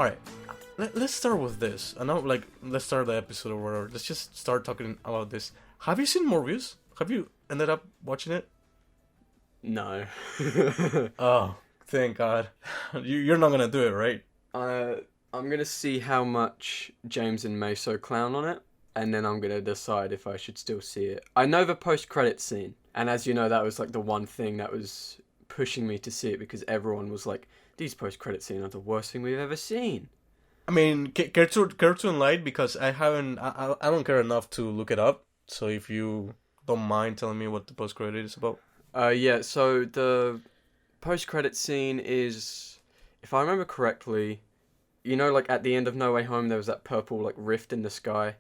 All right, let's start with this. I know, like, let's start the episode or whatever. Let's just start talking about this. Have you seen Morbius? Have you ended up watching it? No. Oh, thank God. You're not gonna do it, right? I'm gonna see how much James and Meso clown on it, and then I'm gonna decide if I should still see it. I know the post-credit scene, and as you know, that was like the one thing that was pushing me to see it because everyone was like, "These post-credit scenes are the worst thing we've ever seen." I mean, cartoon light because I haven't. I don't care enough to look it up. So if you don't mind telling me what the post credit is about. Yeah. So the post-credit scene is, if I remember correctly, you know, like at the end of No Way Home, there was that purple like rift in the sky.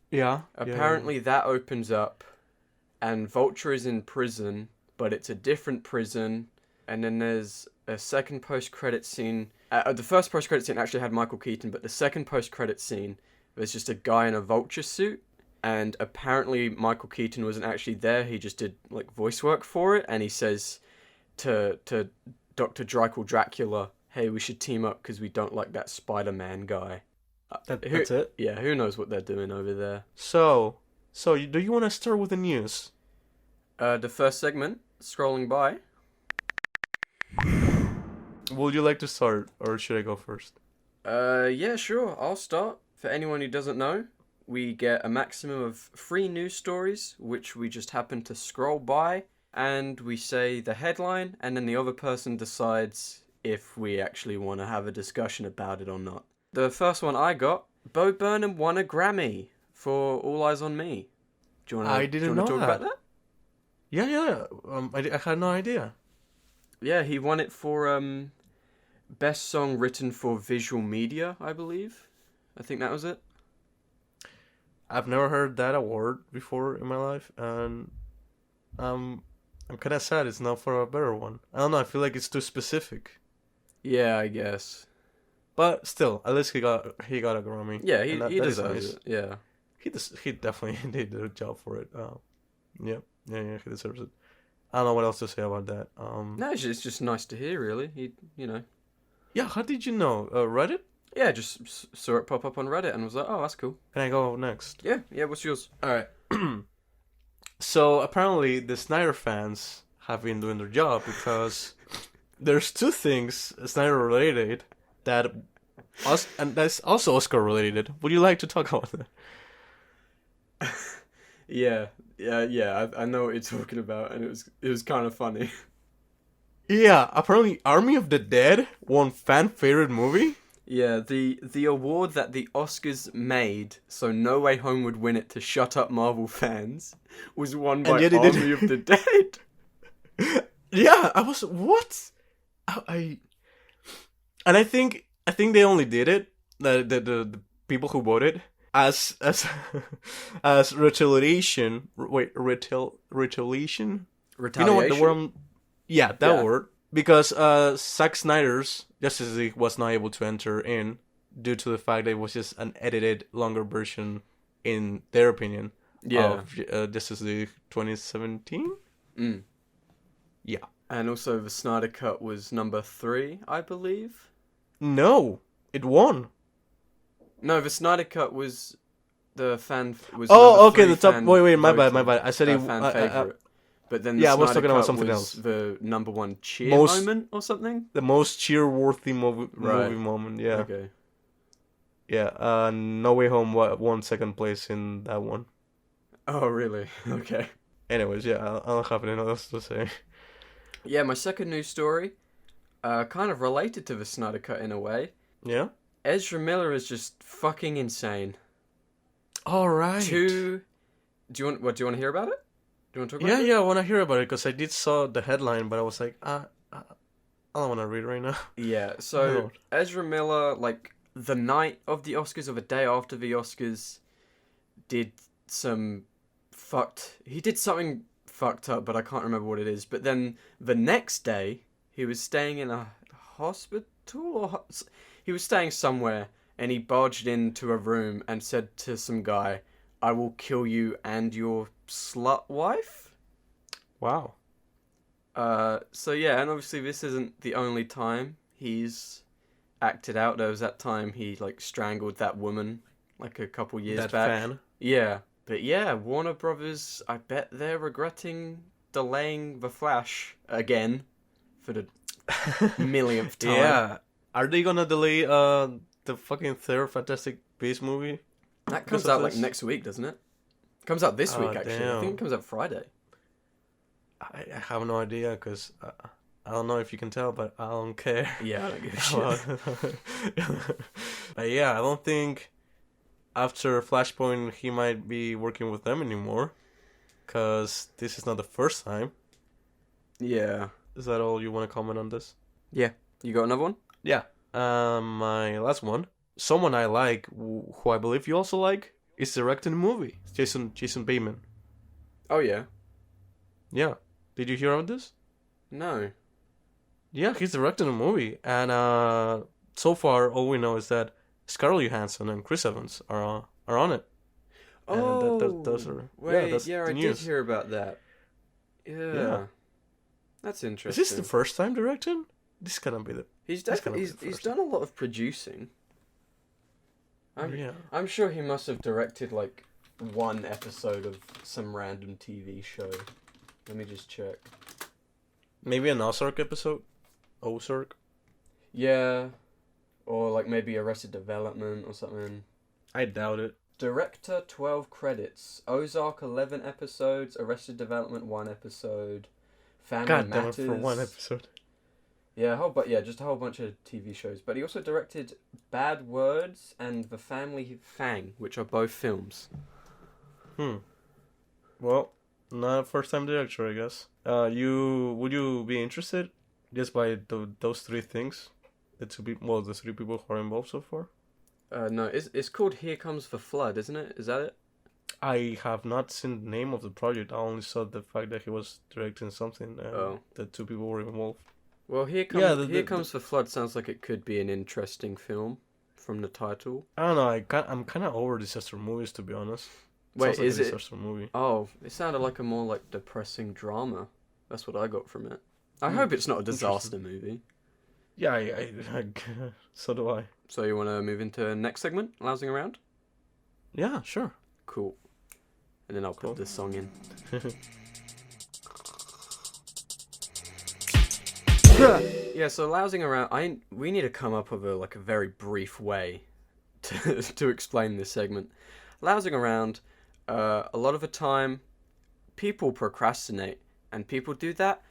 Yeah. Apparently, that opens up, and Vulture is in prison, but it's a different prison. And then there's a second post-credit scene. The first post-credit scene actually had Michael Keaton, but the second post-credit scene was just a guy in a Vulture suit. And apparently Michael Keaton wasn't actually there. He just did like voice work for it. And he says to Dr. Dreichel Dracula, "Hey, we should team up because we don't like that Spider-Man guy." That's it? Yeah, who knows what they're doing over there. So do you want to start with the news? The first segment, scrolling by. Would you like to start, or should I go first? Yeah, sure. I'll start. For anyone who doesn't know, we get a maximum of 3 news stories, which we just happen to scroll by, and we say the headline, and then the other person decides if we actually want to have a discussion about it or not. The first one I got, Bo Burnham won a Grammy for All Eyes on Me. Do you want to? I didn't know talk that. about that? Yeah. I had no idea. Yeah, he won it for best song written for visual media, I believe. I think that was it. I've never heard that award before in my life, and I'm kind of sad it's not for a better one. I don't know. I feel like it's too specific. Yeah, I guess. But still, at least he got a Grammy. Yeah, he that deserves nice. it. Yeah. He definitely did a job for it. Yeah, he deserves it. I don't know what else to say about that. No, it's just nice to hear, really. Yeah, how did you know? Reddit? Yeah, just saw it pop up on Reddit and was like, oh, that's cool. Can I go next? Yeah, what's yours? Alright. So, apparently, the Snyder fans have been doing their job because there's 2 things Snyder related and that's also Oscar related. Would you like to talk about that? Yeah, I know what you're talking about, and it was kind of funny. Yeah, apparently Army of the Dead won fan favorite movie. Yeah, the award that the Oscars made so No Way Home would win it to shut up Marvel fans was won by Army of the Dead. Yeah, I was what? And I think they only did it the people who voted as retaliation. Wait, retaliation. You know what the word? Yeah, that word. Because Zack Snyder's Justice League was not able to enter in due to the fact that it was just an edited, longer version, in their opinion, of Justice League 2017. Mm. Yeah. And also the Snyder Cut was number 3, I believe. No, it won. No, the Snyder Cut was the fan... was oh, okay, the top... Wait, my bad. I said it... fan favorite. But then I was talking about something else. The number 1 cheer moment or something? The most cheer-worthy movie moment, yeah. Okay. Yeah, No Way Home won second place in that one. Oh, really? Okay. Anyways, yeah, I don't have anything else to say. Yeah, my second news story, kind of related to the Snyder Cut in a way. Yeah? Ezra Miller is just fucking insane. All right. Do you want to hear about it? Do you want to talk about it? Yeah, I want to hear about it because I did saw the headline, but I was like, I don't want to read right now. Yeah, so Ezra Miller, like the night of the Oscars or the day after the Oscars, did something fucked up, but I can't remember what it is. But then the next day, he was staying in a hospital or he was staying somewhere, and he barged into a room and said to some guy, "I will kill you and your slut wife." Wow. So yeah, and obviously this isn't the only time he's acted out. There was that time he like strangled that woman like a couple years back. That fan. Yeah. But yeah, Warner Brothers, I bet they're regretting delaying The Flash again for the millionth time. Yeah. Are they gonna delay the fucking third Fantastic Beasts movie? That comes out like next week, doesn't it? Comes out this week, actually. Damn. I think it comes out Friday. I have no idea, because I don't know if you can tell, but I don't care. Yeah, I don't give a shit. But yeah, I don't think after Flashpoint he might be working with them anymore, because this is not the first time. Yeah. Is that all you want to comment on this? Yeah. You got another one? Yeah. My last one. Someone I like, who I believe you also like, is directing the movie. Jason Bateman. Oh, yeah. Yeah. Did you hear about this? No. Yeah, he's directing a movie, and so far all we know is that Scarlett Johansson and Chris Evans are on it. Oh, those are wait, yeah, I did hear about that. Yeah. That's interesting. Is this the first time directing? This cannot be the. He's done a lot of producing. I'm sure he must have directed like one episode of some random TV show. Let me just check. Maybe an Ozark episode? Ozark? Yeah. Or like maybe Arrested Development or something. I doubt it. Director, 12 credits. Ozark, 11 episodes. Arrested Development, 1 episode. Family God Matters. damn it, for one episode. Yeah, just a whole bunch of TV shows. But he also directed Bad Words and The Family Fang, which are both films. Well, not a first time director, I guess. Would you be interested just by those three things? The three people who are involved so far? No, it's called Here Comes the Flood, isn't it? Is that it? I have not seen the name of the project. I only saw the fact that he was directing something. The two people were involved. Well, Here Comes the Flood sounds like it could be an interesting film from the title. I don't know. I'm kind of over disaster movies, to be honest. Wait, is it? Disaster movie. Oh, it sounded like a more like depressing drama. That's what I got from it. I hope it's not a disaster movie. Yeah, I so do I. So you want to move into next segment, Lousing Around? Yeah, sure. Cool. And then I'll put this song in. Yeah, so Lousing Around, we need to come up with a very brief way to explain this segment. Lousing Around, a lot of the time, people procrastinate, and people do that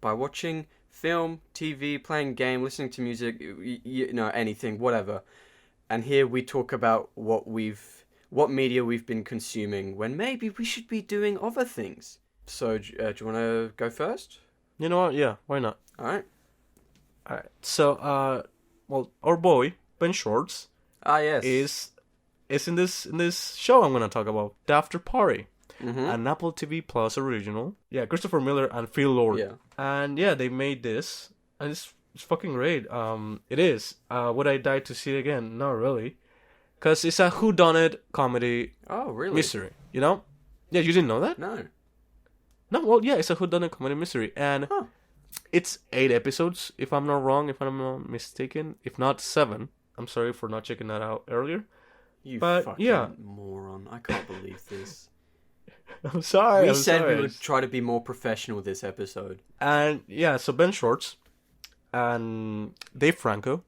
by watching film, TV, playing game, listening to music, anything, whatever. And here we talk about what media we've been consuming when maybe we should be doing other things. So, do you want to go first? You know what? Yeah, why not? All right. So, our boy Ben Schwartz. Yes. Is in this show I'm gonna talk about, the Afterparty. Mm-hmm. An Apple TV Plus original. Yeah, Christopher Miller and Phil Lord. Yeah. And yeah, they made this, and it's fucking great. It is. Would I die to see it again? Not really, because it's a whodunit comedy. Oh, really? Mystery. You know? Yeah, you didn't know that? No. No. Well, yeah, it's a whodunit comedy mystery, and it's 8 episodes, if I'm not wrong, if I'm not mistaken. If not 7. I'm sorry for not checking that out earlier. You fucking moron! I can't believe this. I'm sorry. We said we would try to be more professional this episode. And yeah, so Ben Schwartz and Dave Franco.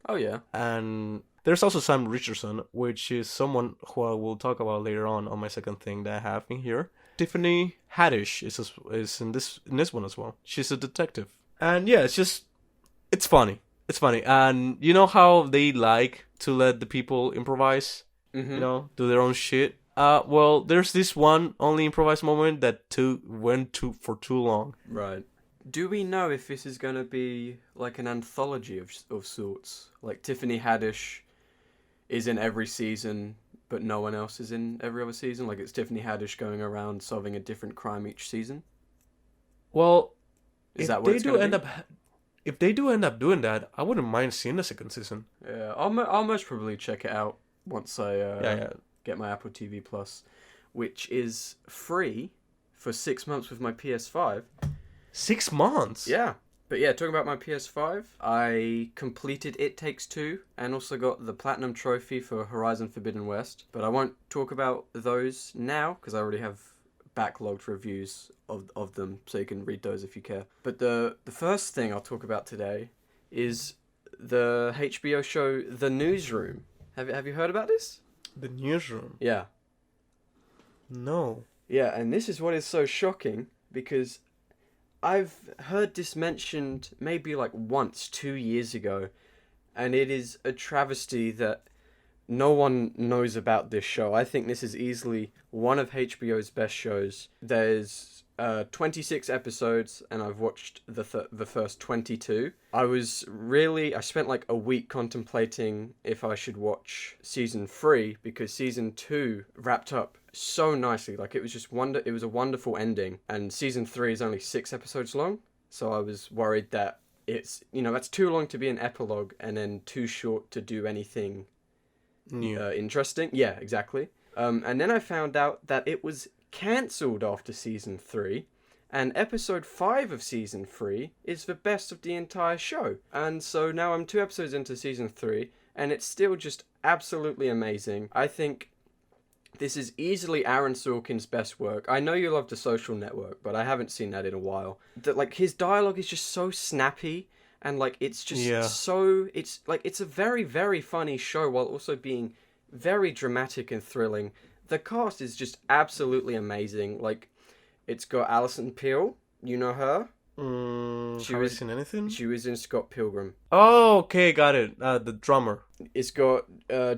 Oh yeah. And there's also Sam Richardson, which is someone who I will talk about later on my second thing that I have in here. Tiffany Haddish is in this one as well. She's a detective. And yeah, it's funny. It's funny. And you know how they like to let the people improvise? Mm-hmm. Do their own shit. Well, there's this one only improvised moment that went for too long. Right. Do we know if this is going to be like an anthology of sorts? Like Tiffany Haddish is in every season, but no one else is in every other season? Like it's Tiffany Haddish going around solving a different crime each season? Well, is that what it's going to be? If they do end up doing that, I wouldn't mind seeing the second season. Yeah, I'll most probably check it out once I get my Apple TV Plus, which is free for 6 months with my PS5. 6 months? Yeah. But yeah, talking about my PS5, I completed It Takes Two and also got the Platinum Trophy for Horizon Forbidden West. But I won't talk about those now because I already have backlogged reviews of them, so you can read those if you care. But the first thing I'll talk about today is the HBO show The Newsroom. Have you heard about this? The Newsroom? Yeah. No. Yeah, and this is what is so shocking because I've heard this mentioned maybe like once 2 years ago, and it is a travesty that no one knows about this show. I think this is easily one of HBO's best shows. There's 26 episodes, and I've watched the first 22. I spent like a week contemplating if I should watch season 3 because season 2 wrapped up so nicely. Like it was a wonderful ending, and season 3 is only 6 episodes long. So I was worried that it's, that's too long to be an epilogue and then too short to do anything interesting. Yeah, exactly. And then I found out that it was cancelled after season 3, and episode 5 of season 3 is the best of the entire show. And so now I'm 2 episodes into season 3, and it's still just absolutely amazing. I think this is easily Aaron Sorkin's best work. I know you love The Social Network, but I haven't seen that in a while. His dialogue is just so snappy, and it's just so... It's a very, very funny show while also being very dramatic and thrilling. The cast is just absolutely amazing. It's got Alison Pill. You know her? Have you seen anything? She was in Scott Pilgrim. Oh, okay, got it. The drummer. It's got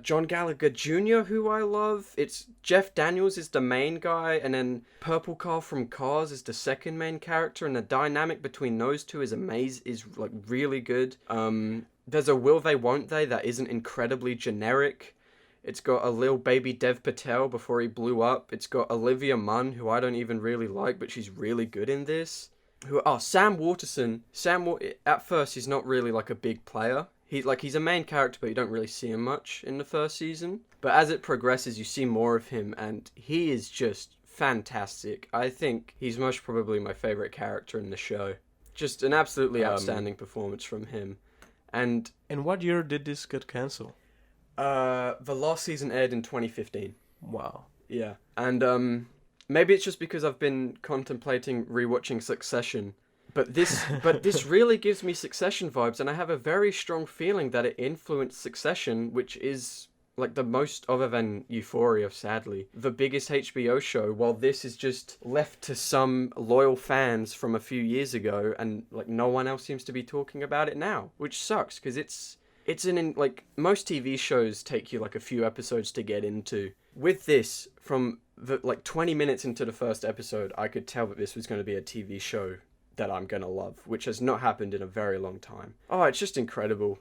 John Gallagher Jr., who I love. It's Jeff Daniels is the main guy, and then Purple Car from Cars is the second main character, and the dynamic between those two is amazing. Is really good. There's a Will They Won't They that isn't incredibly generic. It's got a little baby Dev Patel before he blew up. It's got Olivia Munn, who I don't even really like, but she's really good in this. Sam Waterston. At first, he's not really a big player. He's a main character, but you don't really see him much in the first season. But as it progresses, you see more of him, and he is just fantastic. I think he's most probably my favorite character in the show. Just an absolutely outstanding performance from him. And what year did this get cancelled? The last season aired in 2015. Wow. Yeah. And maybe it's just because I've been contemplating rewatching Succession, but this really gives me Succession vibes, and I have a very strong feeling that it influenced Succession, which is the most, other than Euphoria, sadly, the biggest HBO show, while this is just left to some loyal fans from a few years ago, and no one else seems to be talking about it now, which sucks because it's most TV shows take you a few episodes to get into. With this, from the 20 minutes into the first episode, I could tell that this was going to be a TV show that I'm going to love, which has not happened in a very long time. Oh, it's just incredible.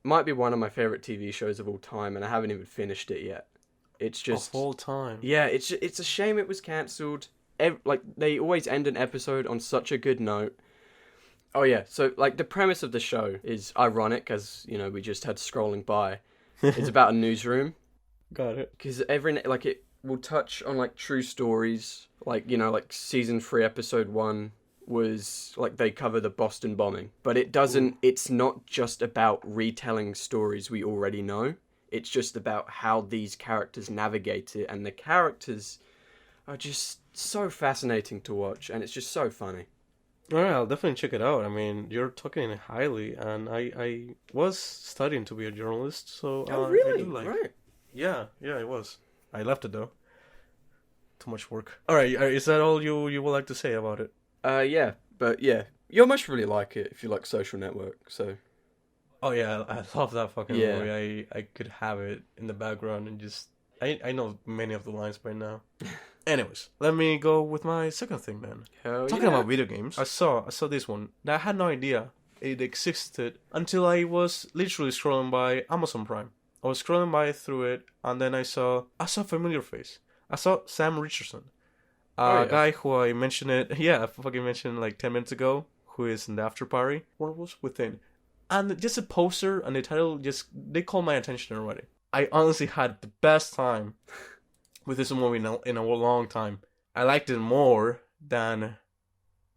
Might be one of my favorite TV shows of all time, and I haven't even finished it yet. It's just... Of all time. Yeah, it's a shame it was cancelled. They always end an episode on such a good note. Oh yeah, so the premise of the show is ironic, as we just had scrolling by. It's about a newsroom. Got it. Because it will touch on true stories, season 3 episode 1 was they cover the Boston bombing, but it doesn't. It's not just about retelling stories we already know. It's just about how these characters navigate it, and the characters are just so fascinating to watch, and it's just so funny. Alright, I'll definitely check it out. I mean, you're talking it highly, and I was studying to be a journalist, so... Oh, really? I do Right. Yeah, it was. I left it, though. Too much work. Alright, is that all you would like to say about it? Yeah, but yeah. You'll most really like it if you like Social Network, so... Oh, yeah, I love that fucking movie. I could have it in the background and just... I know many of the lines by now. Anyways, let me go with my second thing then. Talking about video games, I saw this one that I had no idea it existed until I was literally scrolling by Amazon Prime. I was scrolling by through it, and then I saw a familiar face. I saw Sam Richardson, a guy who I mentioned I fucking mentioned 10 minutes ago, who is in the Afterparty, Werewolves Within. And just a poster and the title they caught my attention already. I honestly had the best time with this movie in a long time. I liked it more than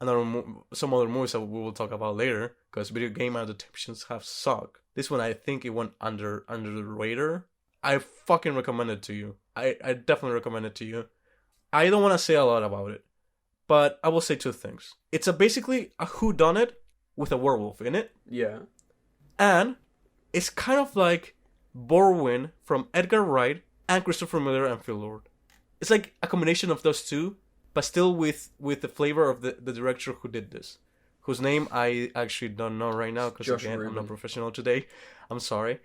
some other movies that we will talk about later, because video game adaptations have sucked. This one, I think it went under the radar. I fucking recommend it to you. I definitely recommend it to you. I don't want to say a lot about it, but I will say two things. It's basically a whodunit with a werewolf in it. Yeah. And it's kind of like Borwin from Edgar Wright and Christopher Miller and Phil Lord. It's like a combination of those two, but still with the flavor of the director who did this, whose name I actually don't know right now because again Rubin. I'm not professional today. I'm sorry.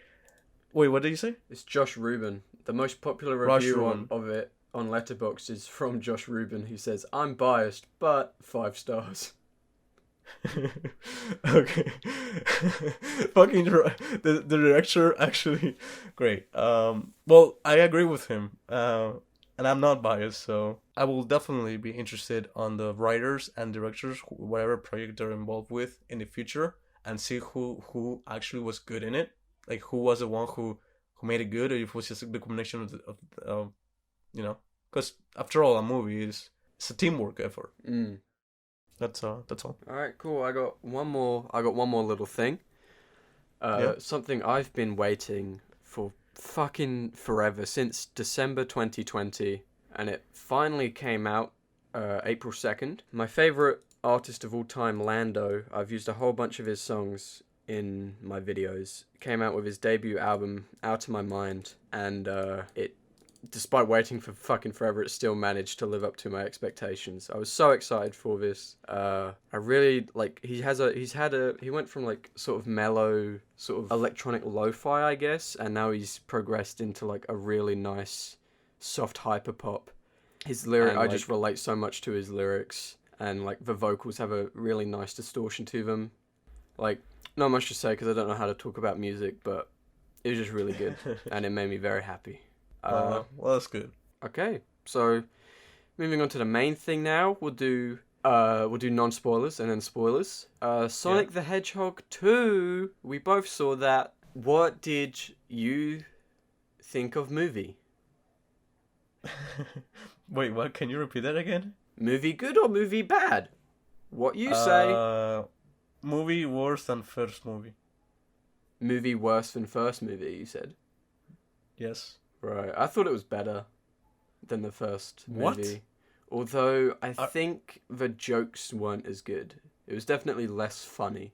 Wait, what did you say? It's Josh Rubin. The most popular review of it on Letterboxd is from Josh Rubin, who says, "I'm biased, but 5 stars." Okay. Fucking the director actually great. Well, I agree with him. And I'm not biased, so I will definitely be interested on the writers and directors, whatever project they're involved with in the future, and see who actually was good in it. Like, who was the one who made it good, or if it was just the combination of you know, because after all, a movie is a teamwork effort. That's all. All right, cool. I got one more little thing. Something I've been waiting for fucking forever, since December 2020, and it finally came out April 2nd. My favorite artist of all time, Lando, I've used a whole bunch of his songs in my videos, came out with his debut album, Outta My Mind, and it, despite waiting for fucking forever, it still managed to live up to my expectations. I was so excited for this. I really, like, he went from, like, sort of mellow, sort of electronic lo-fi, I guess, and now he's progressed into, like, a really nice, soft hyperpop. His lyric, I just relate so much to his lyrics, and, like, the vocals have a really nice distortion to them. Like, not much to say because I don't know how to talk about music, but it was just really good, and it made me very happy. Well, that's good. Okay, so moving on to the main thing now, we'll do non-spoilers and then spoilers. Sonic the Hedgehog 2, we both saw that. What did you think of movie? Wait, what? Can you repeat that again? Movie good or movie bad? What you say? Movie worse than first movie. Movie worse than first movie, you said? Yes. Right, I thought it was better than the first movie. What? Although I think the jokes weren't as good. It was definitely less funny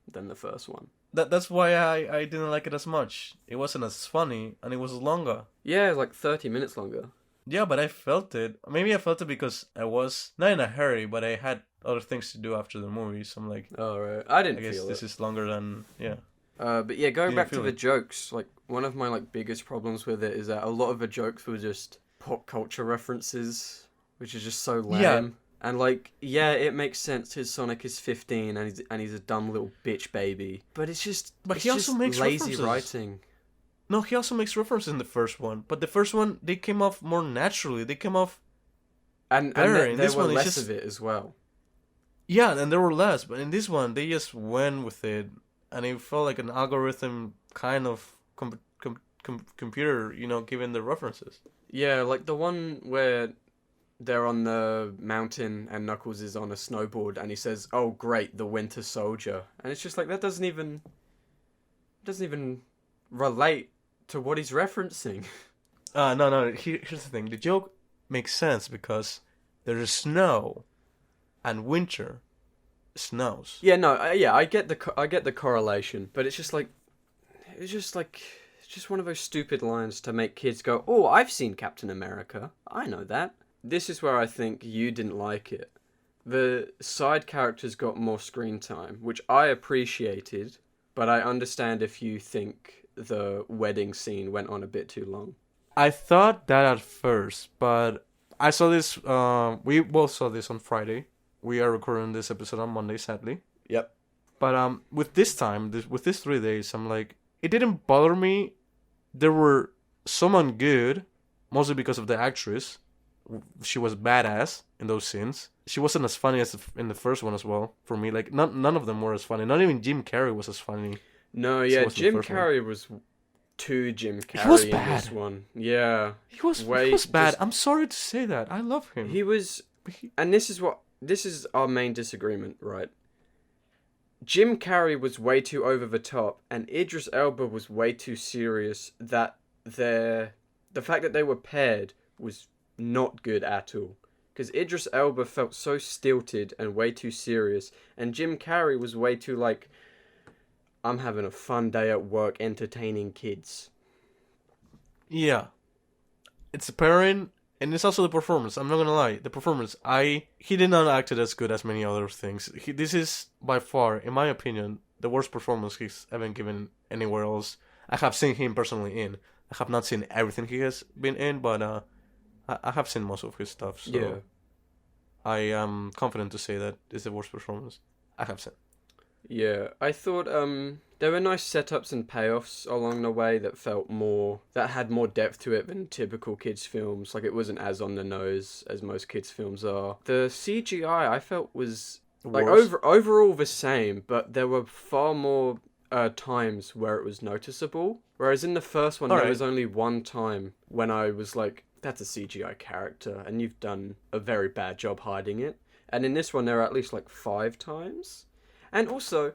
than the first one. That's why I didn't like it as much. It wasn't as funny, and it was longer. Yeah, like 30 minutes longer. Yeah, but I felt it. Maybe I felt it because I was not in a hurry, but I had other things to do after the movie, so I'm like... Oh, right. I guess this is longer than... Yeah. But yeah, going back to the jokes, like, one of my, like, biggest problems with it is that a lot of the jokes were just pop culture references, which is just so lame. Yeah. And, like, yeah, it makes sense. His Sonic is 15 and he's a dumb little bitch baby. But it's just, he also makes lazy references. Writing. No, he also makes references in the first one. But the first one, they came off more naturally. They came off better. And there were less of it as well. Yeah, and there were less. But in this one, they just went with it. And it felt like an algorithm kind of computer, you know, giving the references. Yeah, like the one where they're on the mountain and Knuckles is on a snowboard and he says, "Oh, great, the Winter Soldier." And it's just like, that doesn't even relate to what he's referencing. No. Here's the thing. The joke makes sense because there is snow and winter snows. Yeah, no, I get the correlation, but it's just one of those stupid lines to make kids go, "Oh, I've seen Captain America. I know that." This is where I think you didn't like it. The side characters got more screen time, which I appreciated, but I understand if you think the wedding scene went on a bit too long. I thought that at first, but I saw this, we both saw this on Friday. We are recording this episode on Monday, sadly. Yep. But with this 3 days, I'm like, it didn't bother me. There were someone good, mostly because of the actress. She was badass in those scenes. She wasn't as funny as in the first one as well, for me. Like, none of them were as funny. Not even Jim Carrey was as funny. No, yeah, Jim Carrey was too Jim Carrey in this one. Yeah. He was bad. I'm sorry to say that. I love him. He was... And this is what this is our main disagreement, right? Jim Carrey was way too over the top, and Idris Elba was way too serious. That the fact that they were paired was not good at all. Because Idris Elba felt so stilted and way too serious, and Jim Carrey was way too like, I'm having a fun day at work entertaining kids. Yeah. It's the pairing, and it's also the performance. I'm not gonna lie. The performance, he did not act it as good as many other things. This is, by far, in my opinion, the worst performance he's ever given anywhere else. I have seen him personally in. I have not seen everything he has been in, but I have seen most of his stuff, so Yeah. I am confident to say that it's the worst performance I have seen. Yeah, I thought there were nice setups and payoffs along the way that had more depth to it than typical kids films. Like, it wasn't as on the nose as most kids films are. The CGI I felt was like overall the same, but there were far more times where it was noticeable. Whereas in the first one, there was only one time when I was like, that's a CGI character, and you've done a very bad job hiding it. And in this one, there are at least like 5 times. And also,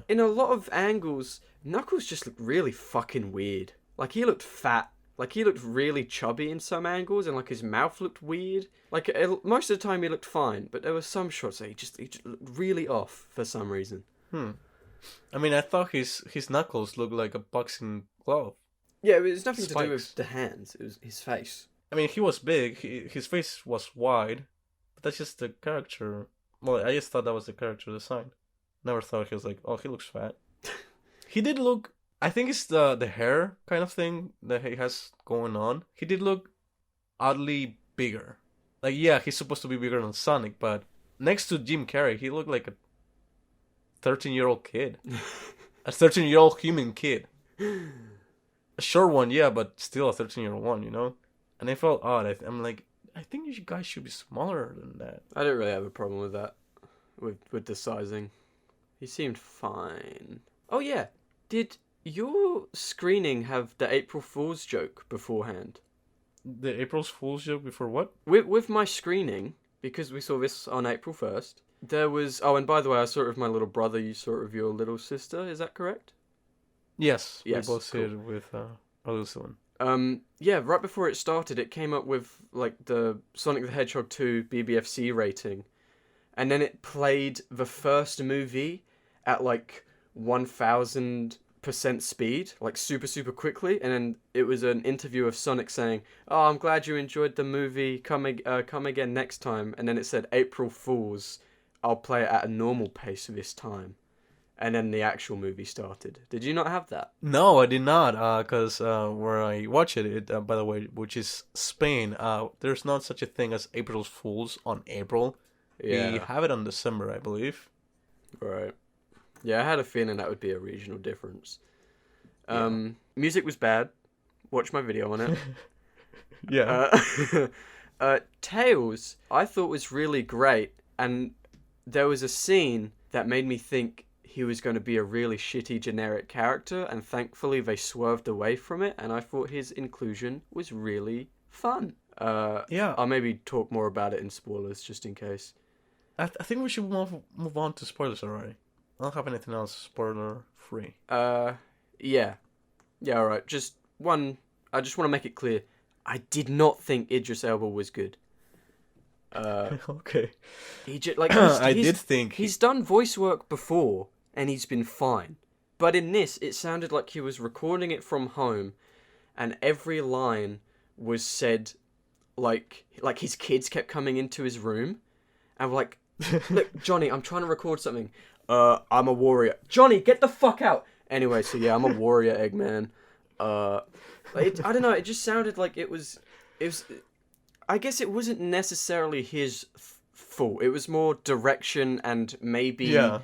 in a lot of angles, Knuckles just looked really fucking weird. Like, he looked fat. Like, he looked really chubby in some angles, and like his mouth looked weird. Like, most of the time he looked fine, but there were some shots that he just looked really off for some reason. I mean, I thought his knuckles looked like a boxing glove. Yeah, it was nothing to do with the hands. It was his face. I mean, he was big. His face was wide. But that's just the character. Well, I just thought that was the character design. Never thought he was like, oh, he looks fat. He did look... I think it's the hair kind of thing that he has going on. He did look oddly bigger. Like, yeah, he's supposed to be bigger than Sonic, but next to Jim Carrey, he looked like a 13-year-old kid. A 13-year-old human kid. A short one, yeah, but still a 13-year-old one, you know? And I felt odd. I'm like, I think you guys should be smaller than that. I don't really have a problem with that. With the sizing. He seemed fine. Oh yeah, did your screening have the April Fool's joke beforehand? The April Fool's joke before what? With my screening, because we saw this on April 1st, there was... Oh, and by the way, I saw it with my little brother, you saw it with your little sister, is that correct? Yes, we both saw it with our little one. Yeah, right before it started, it came up with, like, the Sonic the Hedgehog 2 BBFC rating. And then it played the first movie at, like, 1000% speed, like, super, super quickly. And then it was an interview of Sonic saying, oh, I'm glad you enjoyed the movie, come again next time. And then it said, April Fools, I'll play it at a normal pace this time. And then the actual movie started. Did you not have that? No, I did not, because where I watch it, by the way, which is Spain, there's not such a thing as April Fools on April. Yeah. We have it on December, I believe. Right. Yeah, I had a feeling that would be a regional difference. Music was bad. Watch my video on it. Yeah. Tails, I thought was really great. And there was a scene that made me think he was going to be a really shitty generic character, and thankfully they swerved away from it, and I thought his inclusion was really fun. Yeah. I'll maybe talk more about it in spoilers, just in case. I think we should move on to spoilers already. I don't have anything else spoiler-free. Yeah, alright, just one, I just want to make it clear, I did not think Idris Elba was good. Okay. I did think... He's done voice work before, and he's been fine. But in this, it sounded like he was recording it from home, and every line was said, like his kids kept coming into his room, and were like, look, Johnny, I'm trying to record something. I'm a warrior. Johnny, get the fuck out! Anyway, so yeah, I'm a warrior, Eggman. I don't know, it just sounded like it was... I guess it wasn't necessarily his fault. It was more direction and maybe... Yeah.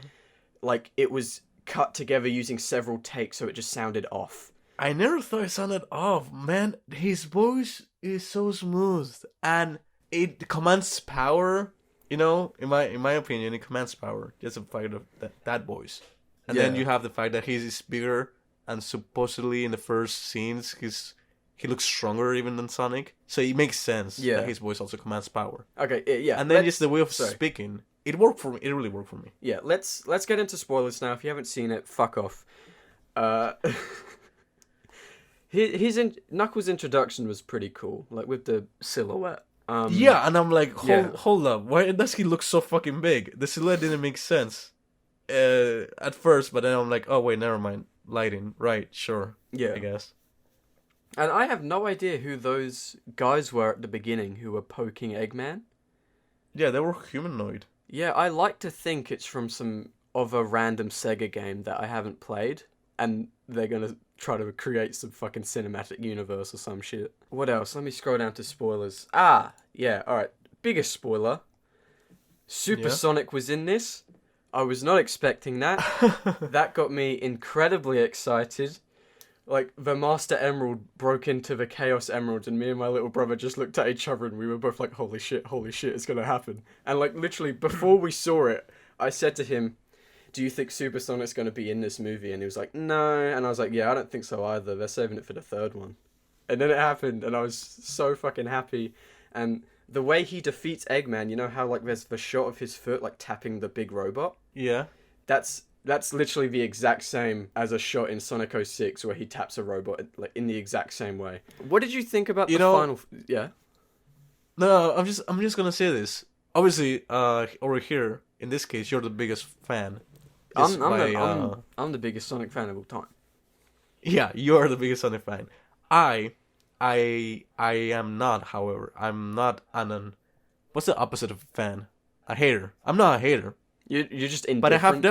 Like, it was cut together using several takes, so it just sounded off. I never thought it sounded off, man. His voice is so smooth, and it commands power. You know, in my opinion, it commands power. Just the fact of that voice, and then you have the fact that he's bigger, and supposedly in the first scenes, he looks stronger even than Sonic. So it makes sense that his voice also commands power. Okay, yeah. And then just the way of speaking, it worked for me. It really worked for me. Yeah, let's get into spoilers now. If you haven't seen it, fuck off. Knuckles' introduction was pretty cool, like with the silhouette. Yeah, and I'm like, hold up, why does he look so fucking big? The silhouette didn't make sense at first, but then I'm like, oh wait, never mind, lighting, right? Sure, yeah, I guess. And I have no idea who those guys were at the beginning who were poking Eggman. Yeah, they were humanoid. Yeah, I like to think it's from some other random Sega game that I haven't played, and they're gonna try to create some fucking cinematic universe or some shit. What else? Let me scroll down to spoilers. Yeah, alright. Biggest spoiler. Supersonic was in this. I was not expecting that. That got me incredibly excited. Like, the Master Emerald broke into the Chaos Emerald, and me and my little brother just looked at each other, and we were both like, holy shit, it's gonna happen. And, like, literally, before we saw it, I said to him, do you think Supersonic's going to be in this movie? And he was like, no. And I was like, yeah, I don't think so either. They're saving it for the third one. And then it happened, and I was so fucking happy. And the way he defeats Eggman, you know how, like, there's the shot of his foot, like, tapping the big robot? Yeah. That's literally the exact same as a shot in Sonic 06 where he taps a robot, like, in the exact same way. What did you think about the final... Yeah? No, I'm just going to say this. Obviously, over here, in this case, you're the biggest fan. I'm the biggest Sonic fan of all time. Yeah, you are the biggest Sonic fan. I am not, however. I'm not what's the opposite of a fan? A hater. I'm not a hater. You're just indifferent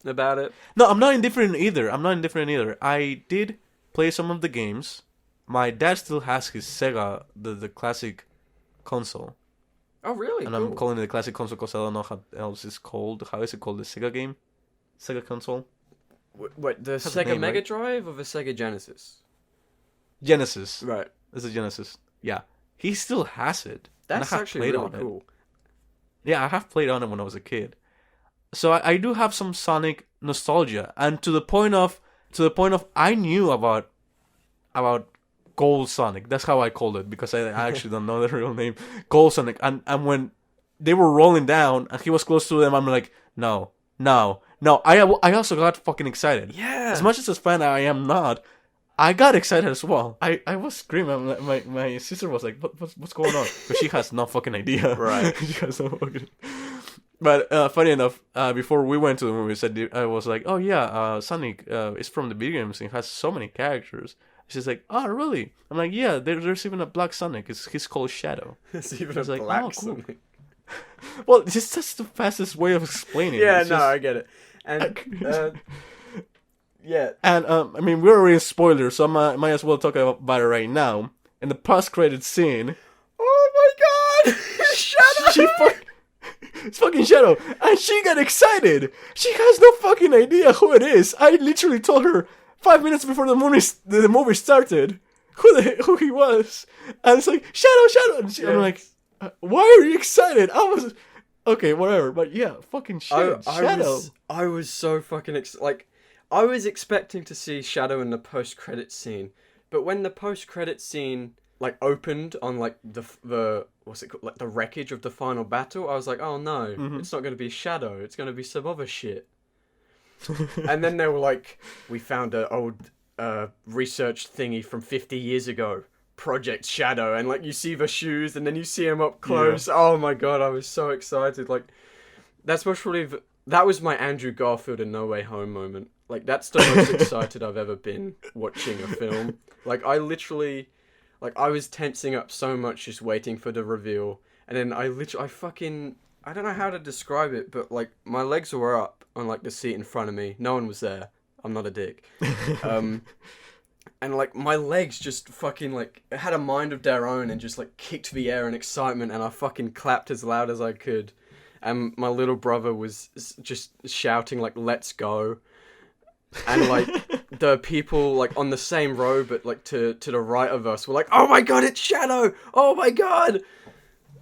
about it? No, I'm not indifferent either. I did play some of the games. My dad still has his Sega, the classic console. Oh, really? And cool. I'm calling it the classic console because I don't know how else it's called. How is it called? The Sega game? Sega console? What, the Sega Mega Drive or the Sega Genesis? Genesis. Right. It's a Genesis. Yeah. He still has it. That's actually really cool. Yeah, I have played on it when I was a kid. So I do have some Sonic nostalgia. And to the point of I knew about Gold Sonic. That's how I called it, because I actually don't know the real name. Gold Sonic. And when they were rolling down and he was close to them, I'm like, no. I also got fucking excited. Yeah. As much as a fan I am not, I got excited as well. I was screaming. My sister was like, what's going on? But she has no fucking idea. Right. She has no fucking... But funny enough, before we went to the movie, I was like, oh yeah, Sonic is from the video games and has so many characters. She's like, oh really? I'm like, yeah, there's even a Black Sonic. He's called Shadow. There's even a Black Sonic. Well, that's the fastest way of explaining it. Yeah, I get it. And yeah. And I mean, we're already in spoilers, so I might as well talk about it right now. In the post-credit scene. Oh my god! Shadow! It's fucking Shadow, and she got excited. She has no fucking idea who it is. I literally told her 5 minutes before the movie started who he was, and it's like Shadow. And I'm like, why are you excited? I was okay, whatever. But yeah, fucking Shadow. I was so fucking like, I was expecting to see Shadow in the post-credit scene, but when the post-credit scene like opened on like the what's it called, like the wreckage of the final battle, I was like, oh no, it's not going to be Shadow, it's going to be some other shit. And then they were like, we found an old research thingy from 50 years ago, Project Shadow, and like you see the shoes and then you see him up close. Yeah. Oh my god, I was so excited. Like that was my Andrew Garfield in No Way Home moment. Like that's the most excited I've ever been watching a film. Like I literally, like I was tensing up so much just waiting for the reveal, and then I don't know how to describe it, but like my legs were up on like the seat in front of me. No one was there. I'm not a dick. And like my legs just fucking like had a mind of their own and just like kicked the air in excitement, and I fucking clapped as loud as I could. And my little brother was just shouting like, let's go. And like the people like on the same row but like to the right of us were like, oh my god, it's Shadow! Oh my god!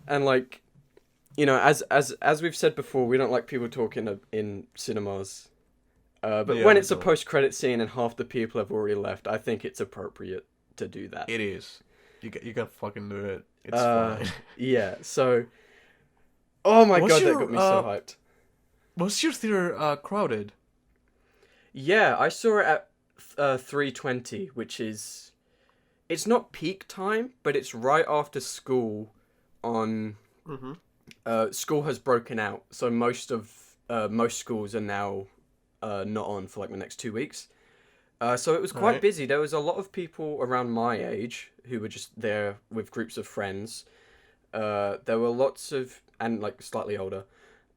And like, you know, as we've said before, we don't like people talking in cinemas. But when it's a post-credit scene and half the people have already left, I think it's appropriate to do that. It is. You can fucking do it. It's fine. Yeah, so... Oh my god, that got me so hyped. Was your theater crowded? Yeah, I saw it at 3:20, which is... It's not peak time, but it's right after school on... school has broken out, so most schools are now not on for like the next 2 weeks. So it was quite busy. There was a lot of people around my age who were just there with groups of friends. There were lots of, and like slightly older,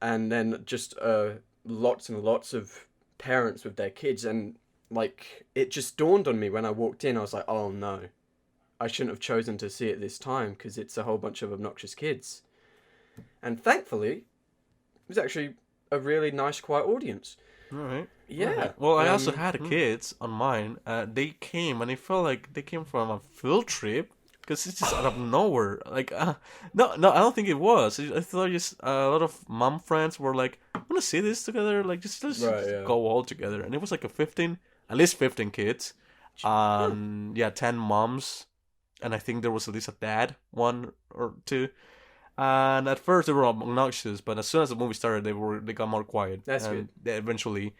and then just lots and lots of parents with their kids. And like, it just dawned on me when I walked in, I was like, oh no, I shouldn't have chosen to see it this time because it's a whole bunch of obnoxious kids. And thankfully, it was actually a really nice, quiet audience. Alright. Yeah. Right. Well, I also had kids on mine. They came and it felt like they came from a field trip because it's just out of nowhere. Like, no, I don't think it was. I thought just a lot of mom friends were like, "I want to see this together. Like, let's go all together." And it was like at least 15 kids. 10 moms, and I think there was at least a dad, one or two. And at first they were obnoxious, but as soon as the movie started, they got more quiet. That's good. They eventually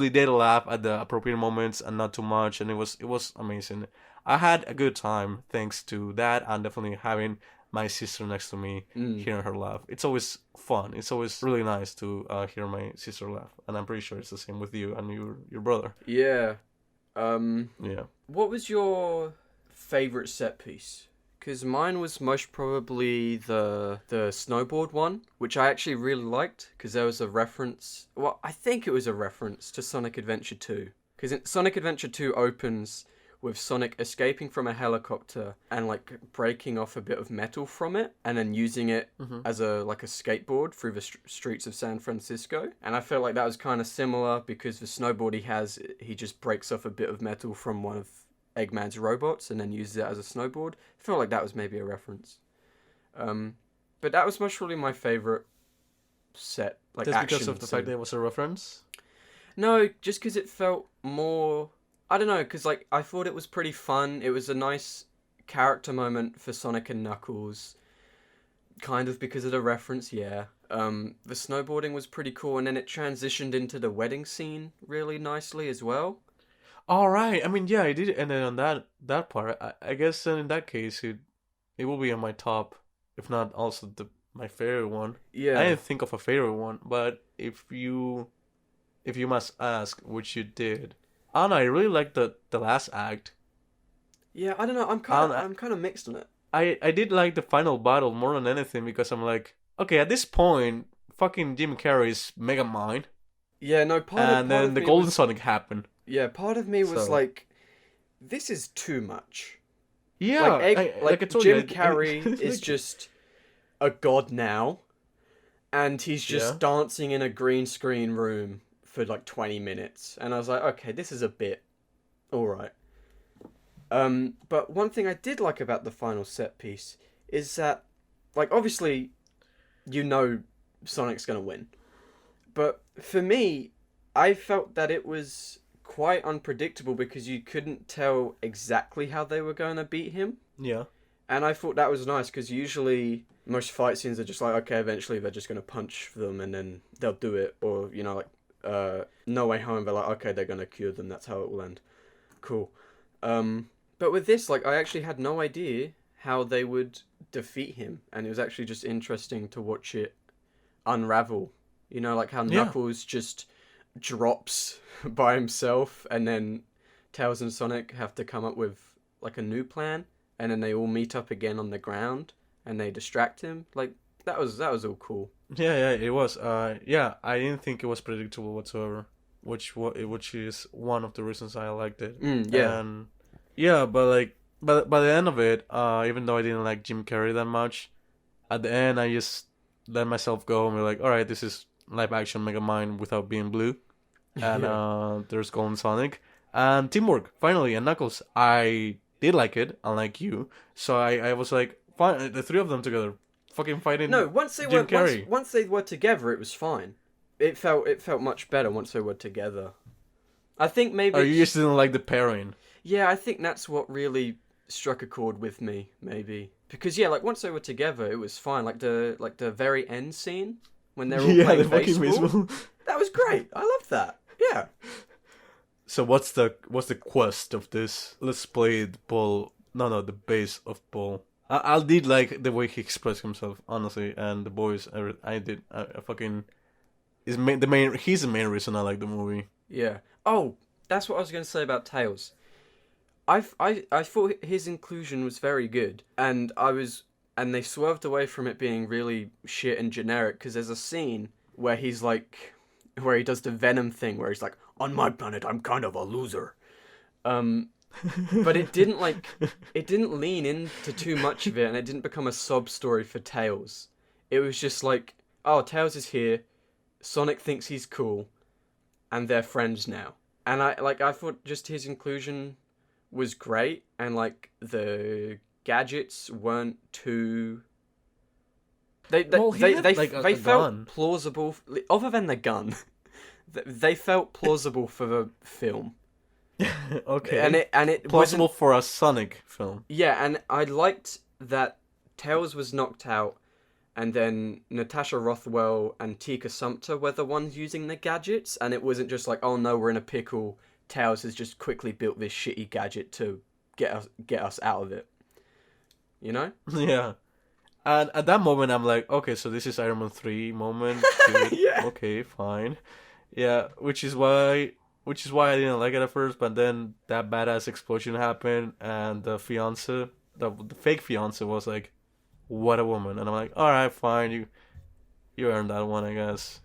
they laugh at the appropriate moments and not too much, and it was amazing. I had a good time thanks to that, and definitely having my sister next to me, hearing her laugh. It's always fun. It's always really nice to hear my sister laugh, and I'm pretty sure it's the same with you and your brother. Yeah. Yeah. What was your favorite set piece? Because mine was most probably the snowboard one, which I actually really liked, because there was a reference... Well, I think it was a reference to Sonic Adventure 2. Because Sonic Adventure 2 opens with Sonic escaping from a helicopter and, like, breaking off a bit of metal from it, and then using it as a skateboard through the streets of San Francisco. And I felt like that was kind of similar, because the snowboard he just breaks off a bit of metal from one of Eggman's robots and then uses it as a snowboard. I feel like that was maybe a reference. But that was most probably my favourite set, like, just action because of the fact that it was a reference? No, just because it felt more... I don't know, because like, I thought it was pretty fun. It was a nice character moment for Sonic and Knuckles. Kind of because of the reference, yeah. The snowboarding was pretty cool, and then it transitioned into the wedding scene really nicely as well. All right. I mean, yeah, I did end it on that part. I guess in that case, it will be on my top, if not also my favorite one. Yeah. I didn't think of a favorite one, but if you must ask, which you did, I don't know. I really liked the last act. Yeah, I don't know. I'm kind of mixed on it. I did like the final battle more than anything because I'm like, okay, at this point, fucking Jim Carrey's Mega Mind. Yeah, no. And then the Golden Sonic happened. Yeah, part of me was like, this is too much. Yeah, like Jim Carrey is just a god now, and he's just dancing in a green screen room for like 20 minutes, and I was like, okay, this is a bit alright. But one thing I did like about the final set piece is that, like, obviously, Sonic's gonna win. But for me, I felt that it was quite unpredictable because you couldn't tell exactly how they were going to beat him. Yeah. And I thought that was nice because usually most fight scenes are just like, okay, eventually they're just going to punch them and then they'll do it. Or, like, No Way Home, they're like, okay, they're going to cure them. That's how it will end. Cool. But with this, like, I actually had no idea how they would defeat him. And it was actually just interesting to watch it unravel. You know, like how Knuckles just drops by himself and then Tails and Sonic have to come up with like a new plan, and then they all meet up again on the ground and they distract him. Like that was all cool. Yeah, it was. I didn't think it was predictable whatsoever, which is one of the reasons I liked it. And but by the end of it, even though I didn't like Jim Carrey that much, at the end I just let myself go and be like, all right, this is live action Mega Mind without being blue, and there's Golden Sonic and teamwork finally, and Knuckles. I did like it, unlike you, so I was like, fine, the three of them together, fucking fighting. No, once they were together, it was fine. It felt much better once they were together. I think maybe. Or you just didn't like the pairing? Yeah, I think that's what really struck a chord with me, maybe. Because yeah, like once they were together, it was fine. Like the very end scene when they're all playing baseball. That was great. I loved that. Yeah. So what's the quest of this? Let's play the ball. No, the base of ball. I did like the way he expressed himself, honestly, and the boys. I fucking. He's the main reason I like the movie. Yeah. Oh, that's what I was going to say about Tails. I thought his inclusion was very good, and they swerved away from it being really shit and generic, because there's a scene where he does the Venom thing, where he's like, on my planet, I'm kind of a loser. But it didn't lean into too much of it, and it didn't become a sob story for Tails. It was just like, oh, Tails is here, Sonic thinks he's cool, and they're friends now. And I thought just his inclusion was great, and like the gadgets weren't too. They felt gun. Plausible. Other than the gun, they felt plausible for the film. Okay. And it plausible for a Sonic film. Yeah, and I liked that Tails was knocked out, and then Natasha Rothwell and Tika Sumpter were the ones using the gadgets, and it wasn't just like, oh no, we're in a pickle. Tails has just quickly built this shitty gadget to get us out of it. You know? Yeah. And at that moment, I'm like, okay, so this is Iron Man 3 moment. Yeah. Okay, fine. Yeah, which is why I didn't like it at first, but then that badass explosion happened, and the fiance, the fake fiance, was like, what a woman. And I'm like, alright, fine, you earned that one, I guess.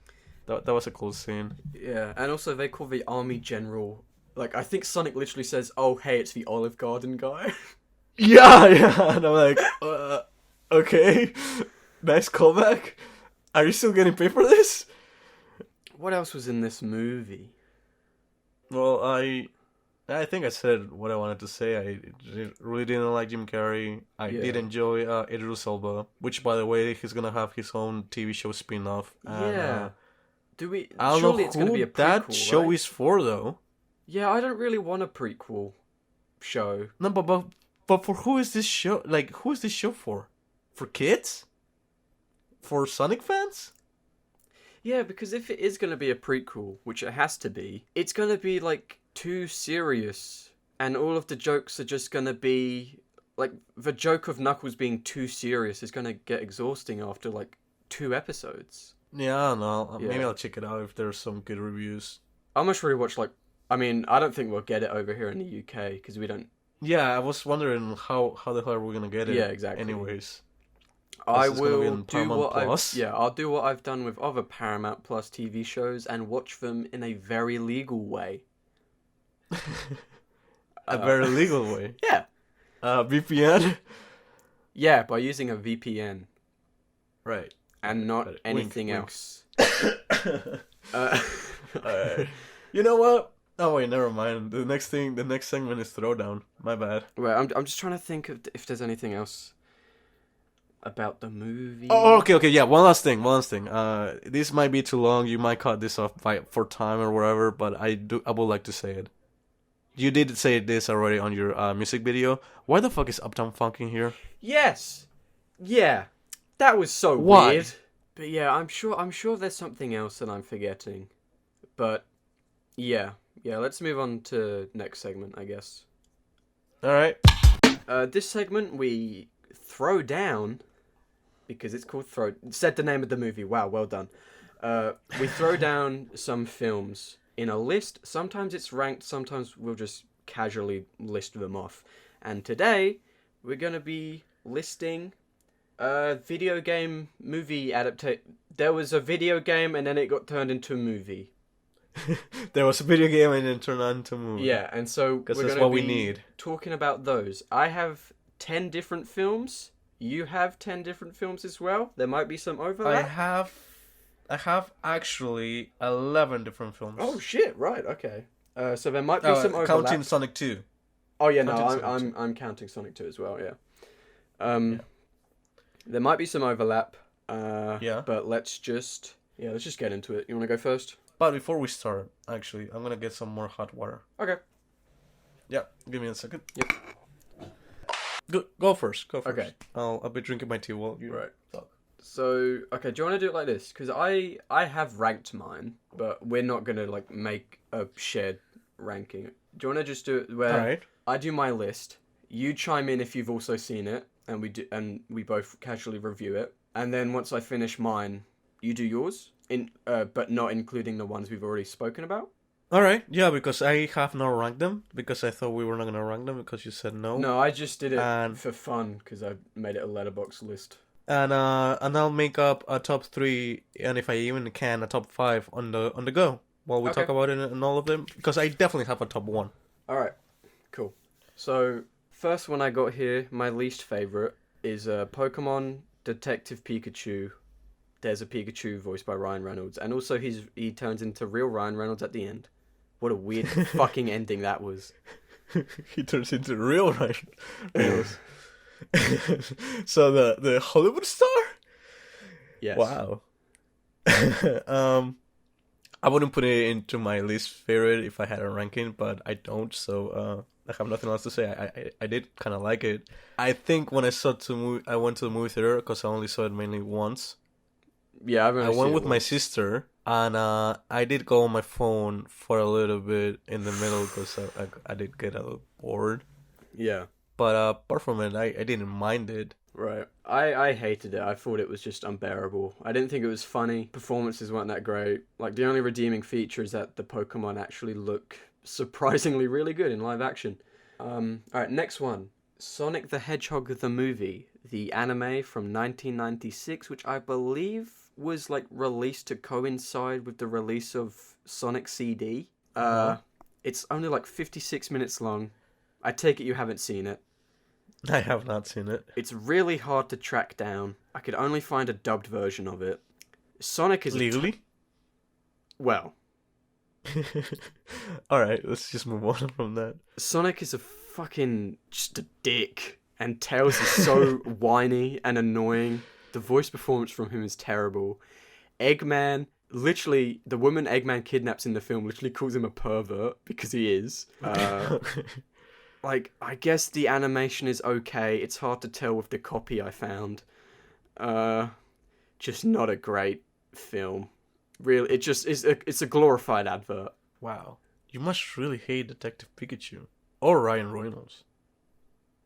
That was a cool scene. Yeah, and also they call the army general, like, I think Sonic literally says, oh, hey, it's the Olive Garden guy. Yeah, and I'm like, okay, nice callback. Are you still getting paid for this? What else was in this movie? Well, I think I said what I wanted to say. I really didn't like Jim Carrey. I did enjoy Idris Elba, which, by the way, he's gonna have his own TV show spin-off. Yeah. I don't know it's gonna be a prequel, that show right? is for, though. Yeah, I don't really want a prequel show. No, but for who is this show? Like, who is this show for? For kids? For Sonic fans? Yeah, because if it is going to be a prequel, which it has to be, it's going to be, like, too serious. And all of the jokes are just going to be... Like, the joke of Knuckles being too serious is going to get exhausting after, like, 2 episodes. Yeah, no. Maybe I'll check it out if there's some good reviews. I must rewatch, like... I mean, I don't think we'll get it over here in the UK, because we don't... Yeah, I was wondering how the hell are we going to get it. Yeah, exactly. Anyways. I will do I'll do what I've done with other Paramount Plus TV shows and watch them in a very legal way. A very legal way? Yeah. VPN? Yeah, by using a VPN. Right. And not anything else. Alright. You know what? Oh wait, never mind. The next segment is Throwdown. My bad. Wait, I'm just trying to think of if there's anything else about the movie. Oh, okay, yeah. One last thing. This might be too long. You might cut this off for time or whatever, but I would like to say it. You did say this already on your music video. Why the fuck is Uptown Funk in here? Yes. Yeah. That was so weird. But yeah, I'm sure there's something else that I'm forgetting. But yeah, let's move on to next segment, I guess. All right. This segment we throw down because it's called said the name of the movie. Wow, well done. We throw down some films in a list. Sometimes it's ranked, sometimes we'll just casually list them off. And today we're going to be listing video game movie adaptation. There was a video game and then it got turned into a movie. There was a video game and then turned into a movie. Yeah, and so we're going to be talking about those. I have 10 different films. You have 10 different films as well. There might be some overlap. I have actually 11 different films. Oh shit! Right. Okay. So there might be some overlap. Counting Sonic 2. Oh yeah, I'm counting Sonic 2 as well. Yeah. There might be some overlap. But let's just get into it. You want to go first? But before we start, actually, I'm gonna get some more hot water. Okay. Yeah. Give me a second. Yep. Go first. Okay. I'll be drinking my tea while you talk. So, okay, do you want to do it like this? Because I have ranked mine, but we're not going to, like, make a shared ranking. Do you want to just do it where I do my list, you chime in if you've also seen it, and we both casually review it, and then once I finish mine, you do yours, but not including the ones we've already spoken about? Alright, yeah, because I have not ranked them, because I thought we were not going to rank them, because you said no. No, I just did it for fun, because I made it a letterbox list. And I'll make up a top 3, and if I even can, a top 5 on the go, while we talk about it in all of them, because I definitely have a top 1. Alright, cool. So, first one I got here, my least favorite, is Pokemon Detective Pikachu. There's a Pikachu voiced by Ryan Reynolds, and also he turns into real Ryan Reynolds at the end. What a weird fucking ending that was. He turns into real Ryan Reynolds. So the Hollywood star? Yes. Wow. I wouldn't put it into my least favorite if I had a ranking, but I don't, so I have nothing else to say. I did kind of like it. I think when I went to the movie theater, because I only saw it mainly once. Yeah, I went with my sister, and I did go on my phone for a little bit in the middle, because I did get a little bored. Yeah. But apart from it, I didn't mind it. Right. I hated it. I thought it was just unbearable. I didn't think it was funny. Performances weren't that great. Like, the only redeeming feature is that the Pokemon actually look surprisingly really good in live action. Alright, next one. Sonic the Hedgehog the movie. The anime from 1996, which I believe was, like, released to coincide with the release of Sonic CD. It's only, like, 56 minutes long. I take it you haven't seen it. I have not seen it. It's really hard to track down. I could only find a dubbed version of it. Sonic is legally? Well. Alright, let's just move on from that. Sonic is just a dick. And Tails is so whiny and annoying. The voice performance from him is terrible. Eggman, literally, the woman Eggman kidnaps in the film literally calls him a pervert, because he is. Like, I guess the animation is okay. It's hard to tell with the copy I found. Just not a great film. Really, it's a glorified advert. Wow. You must really hate Detective Pikachu. Or Ryan Reynolds.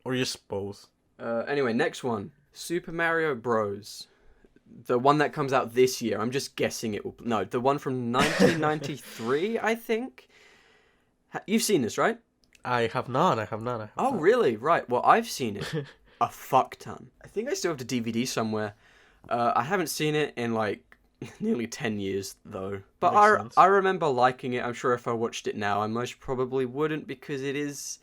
Or just both. Anyway, next one. Super Mario Bros. The one that comes out this year. I'm just guessing it will... No, the one from 1993, I think? You've seen this, right? I have not. Oh, really? Right. Well, I've seen it a fuck ton. I think I still have the DVD somewhere. I haven't seen it in, like, nearly 10 years, though. But I remember liking it. I'm sure if I watched it now, I most probably wouldn't, because it's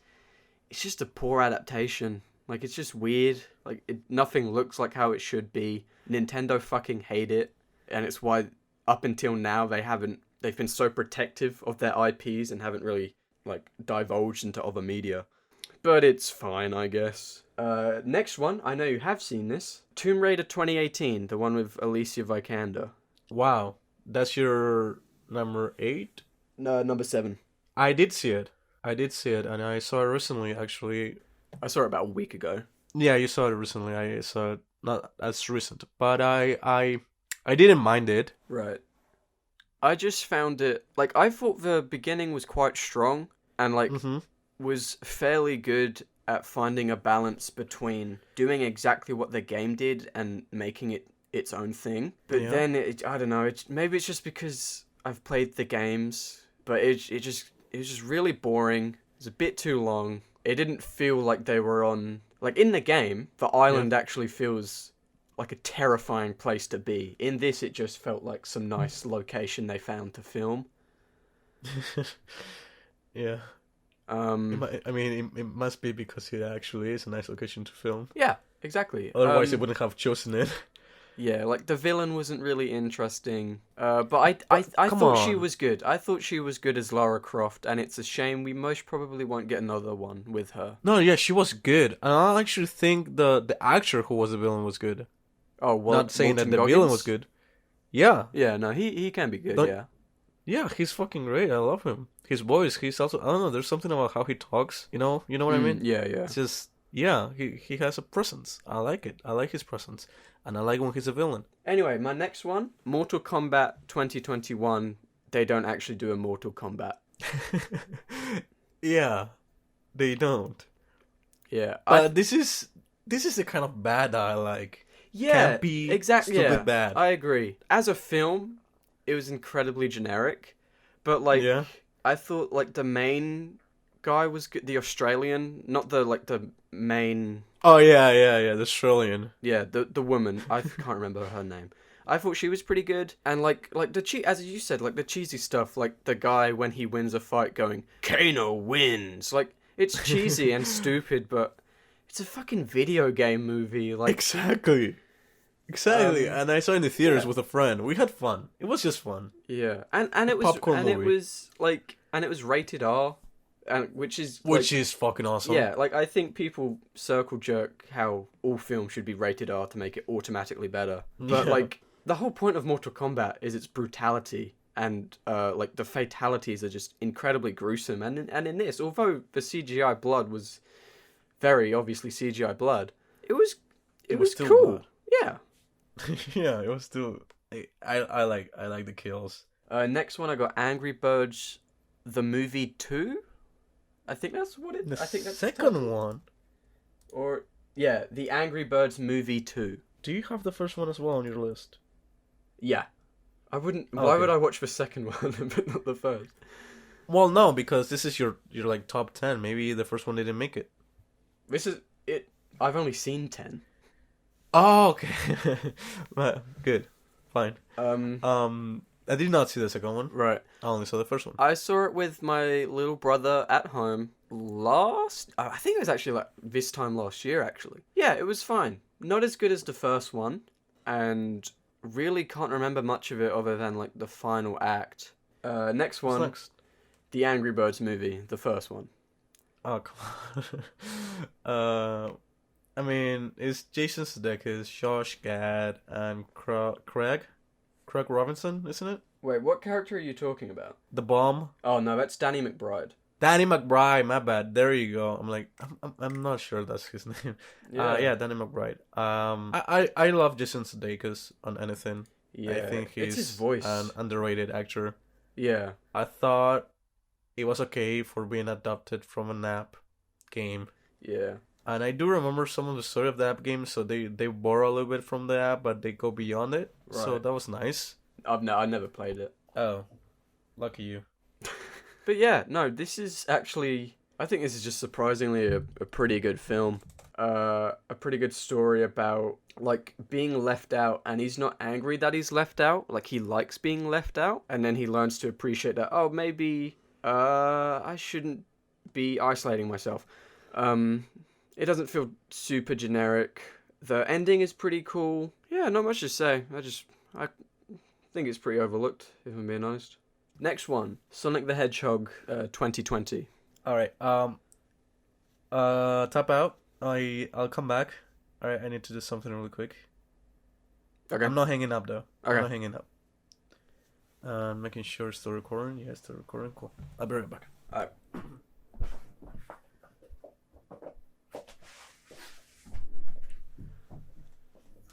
just a poor adaptation. Like, it's just weird. Like, nothing looks like how it should be. Nintendo fucking hate it. And it's why, up until now, they've been so protective of their IPs and haven't really, like, divulged into other media. But it's fine, I guess. Next one, I know you have seen this. Tomb Raider 2018, the one with Alicia Vikander. Wow. That's your number 8? No, number 7. I did see it, and I saw it recently, actually. I saw it about a week ago. Yeah, you saw it recently. I saw it not as recent, but I didn't mind it. Right. I just found it, like, I thought the beginning was quite strong, and, like, was fairly good at finding a balance between doing exactly what the game did and making it its own thing. But then, I don't know, maybe it's just because I've played the games, but it was just really boring. It was a bit too long. It didn't feel like they were on... Like, in the game, the island actually feels like a terrifying place to be. In this, it just felt like some nice location they found to film. Yeah. I mean, it must be because it actually is a nice location to film. Yeah, exactly. Otherwise, they wouldn't have chosen it. Yeah, like, the villain wasn't really interesting. But I thought she was good. I thought she was good as Lara Croft, and it's a shame we most probably won't get another one with her. No, yeah, she was good. And I actually think the actor who was the villain was good. Oh, well, not saying that the villain was good. Yeah. Yeah, no, he can be good, yeah. Yeah, he's fucking great. I love him. His voice, he's also... I don't know, there's something about how he talks, you know what I mean? Yeah. It's just... Yeah, he has a presence. I like it. I like his presence. And I like when he's a villain. Anyway, my next one, Mortal Kombat 2021. They don't actually do a Mortal Kombat. Yeah, they don't. Yeah. But this is the kind of bad that I like. Yeah, Campy, exactly. stupid bad. I agree. As a film, it was incredibly generic. But, like, Yeah. I thought, like, the main guy was good. The Australian, not the, like, the main... Oh, yeah, the Australian. Yeah, the woman. I can't remember her name. I thought she was pretty good. And, like the as you said, like, the cheesy stuff, like, the guy, when he wins a fight, going, Kano wins! Like, it's cheesy and stupid, but it's a fucking video game movie. Like, Exactly. And I saw it in the theaters with a friend. We had fun. It was just fun. Yeah, and it was popcorn movie. it was like, and it was rated R, and which is fucking awesome. Yeah, like, I think people circle jerk how all films should be rated R to make it automatically better. But like, the whole point of Mortal Kombat is its brutality, and like, the fatalities are just incredibly gruesome. And in this, although the CGI blood was very obviously CGI blood, it was still cool. blood. Yeah. Yeah, it was still. I like the kills. Next one, I got Angry Birds, the movie 2. I think that's what it. The I think that's second one. Or yeah, the Angry Birds movie 2. Do you have the first one as well on your list? Yeah, I wouldn't. Okay. Why would I watch the second one but not the first? Well, no, because this is your like top 10. Maybe the first one didn't make it. This is it. I've only seen 10. Oh, okay. Well, good, fine. I did not see the second one. Right. I only saw the first one. I saw it with my little brother at home I think it was actually like this time last year, actually. Yeah, it was fine. Not as good as the first one, and really can't remember much of it other than like the final act. Next one. What's next? The Angry Birds movie, the first one. Oh, come on. I mean, it's Jason Sudeikis, Josh Gad, and Craig Robinson, isn't it? Wait, what character are you talking about? The bomb. Oh no, that's Danny McBride. Danny McBride, my bad. There you go. I'm like, I'm not sure that's his name. Yeah, Danny McBride. I love Jason Sudeikis on anything. Yeah, I think he's it's his voice. An underrated actor. Yeah. I thought it was okay for being adapted from an app game. Yeah. And I do remember some of the story of the app game, so they borrow a little bit from the app, but they go beyond it. Right. So that was nice. I never played it. Oh, lucky you. But yeah, no, this is actually, I think this is just surprisingly a pretty good film. A pretty good story about, like, being left out, and he's not angry that he's left out. Like, he likes being left out, and then he learns to appreciate that, oh, maybe I shouldn't be isolating myself. It doesn't feel super generic. The ending is pretty cool. Yeah, not much to say. I think it's pretty overlooked, if I'm being honest. Next one, Sonic the Hedgehog 2020. Alright, tap out. I'll come back. Alright, I need to do something really quick. Okay. I'm not hanging up, though. Okay. I'm not hanging up. Making sure it's still recording. Yeah, it's still recording. Cool. I'll be right back. Alright.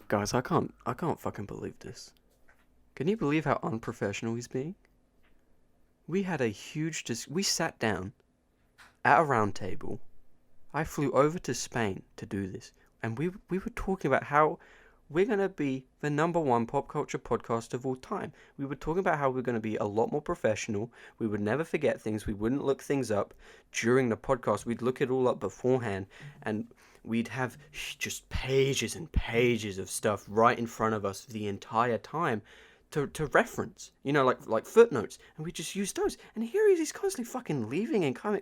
Guys, I can't fucking believe this. Can you believe how unprofessional he's being? We had a huge we sat down at a round table. I flew over to Spain to do this, and we were talking about how we're going to be the #1 pop culture podcast of all time. We were talking about how we're going to be a lot more professional. We would never forget things. We wouldn't look things up during the podcast. We'd look it all up beforehand, and we'd have just pages and pages of stuff right in front of us the entire time to reference, you know, like footnotes, and we just use those. And here he's constantly fucking leaving and coming.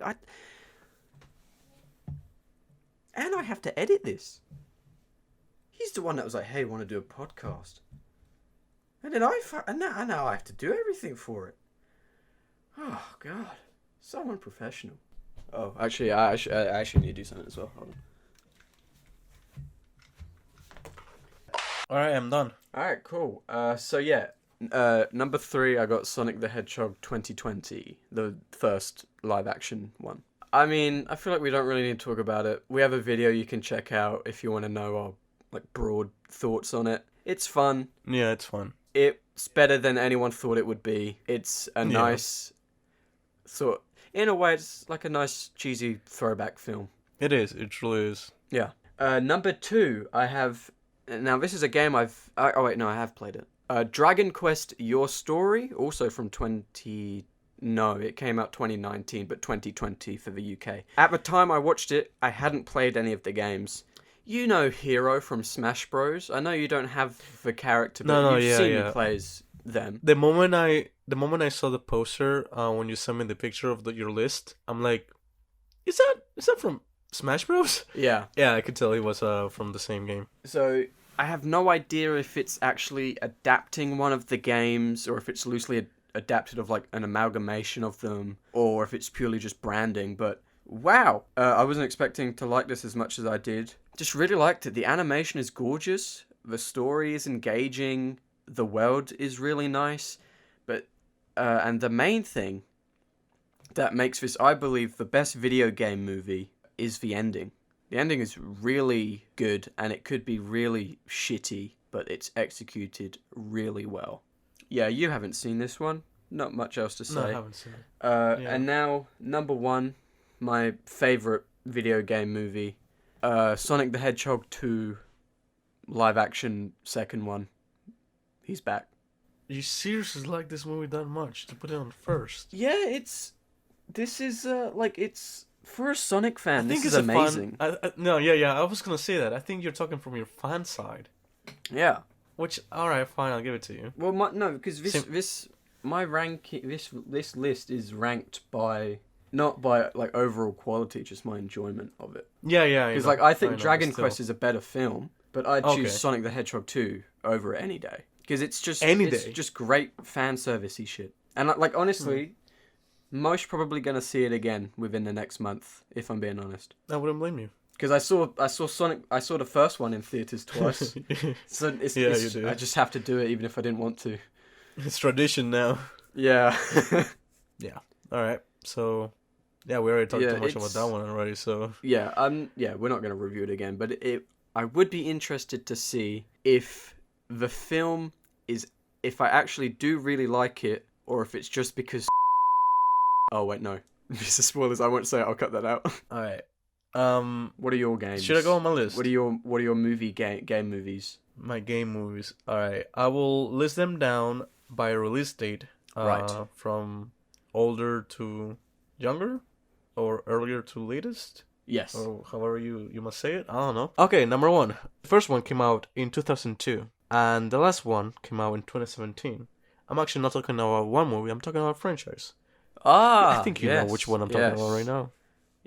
And I have to edit this. He's the one that was like, "Hey, want to do a podcast?" And then now I have to do everything for it. Oh God, so unprofessional. Oh, actually, I actually need to do something as well. Hold on. All right, I'm done. All right, cool. So yeah, number 3, I got Sonic the Hedgehog 2020, the first live action one. I mean, I feel like we don't really need to talk about it. We have a video you can check out if you want to know our broad thoughts on it. It's fun. Yeah, it's fun. It's better than anyone thought it would be. It's a nice sort. In a way, it's like a nice cheesy throwback film. It is. It truly is. Yeah. Number 2, I have. Now this is a game I have played it. Dragon Quest: Your Story, also from 20. No, it came out 2019, but 2020 for the UK. At the time I watched it, I hadn't played any of the games. You know Hero from Smash Bros. I know you don't have the character, but you've seen he plays them. The moment I saw the poster, when you sent me the picture of your list, I'm like, is that from Smash Bros? Yeah. Yeah, I could tell it was from the same game. So I have no idea if it's actually adapting one of the games, or if it's loosely adapted of like an amalgamation of them, or if it's purely just branding, but wow, I wasn't expecting to like this as much as I did. Just really liked it. The animation is gorgeous, the story is engaging, the world is really nice, but and the main thing that makes this, I believe, the best video game movie is the ending. The ending is really good, and it could be really shitty, but it's executed really well. Yeah, you haven't seen this one. Not much else to say. No, I haven't seen it. And now, number 1, my favourite video game movie, Sonic the Hedgehog 2, live action second one. He's back. You seriously like this movie that much to put it on first? Yeah, it's for a Sonic fan, this is amazing. No, yeah, I was gonna say that. I think you're talking from your fan side. Yeah. Which, alright, fine, I'll give it to you. Well, because this list is ranked by, not by like overall quality, just my enjoyment of it. Yeah. Because I think Dragon Quest is a better film, but I'd choose Sonic the Hedgehog 2 over it any day. Because it's just great fan servicey shit. And honestly, most probably gonna see it again within the next month, if I'm being honest. I wouldn't blame you. Because I saw Sonic. I saw the first one in theaters twice. So you do. I just have to do it, even if I didn't want to. It's tradition now. Yeah. Yeah. All right. So, yeah, we already talked too much about that one already. So. Yeah. We're not gonna review it again, but I would be interested to see if the film if I actually do really like it, or if it's just because. Oh wait, no. This is spoilers. I won't say it. I'll cut that out. All right. What are your games? Should I go on my list? What are your movie game movies? My game movies. All right. I will list them down by release date. Right. From older to younger, or earlier to latest. Yes. Or however you must say it. I don't know. Okay, number 1. The first one came out in 2002, and the last one came out in 2017. I'm actually not talking about one movie. I'm talking about a franchise. I think you know which one I'm talking about right now.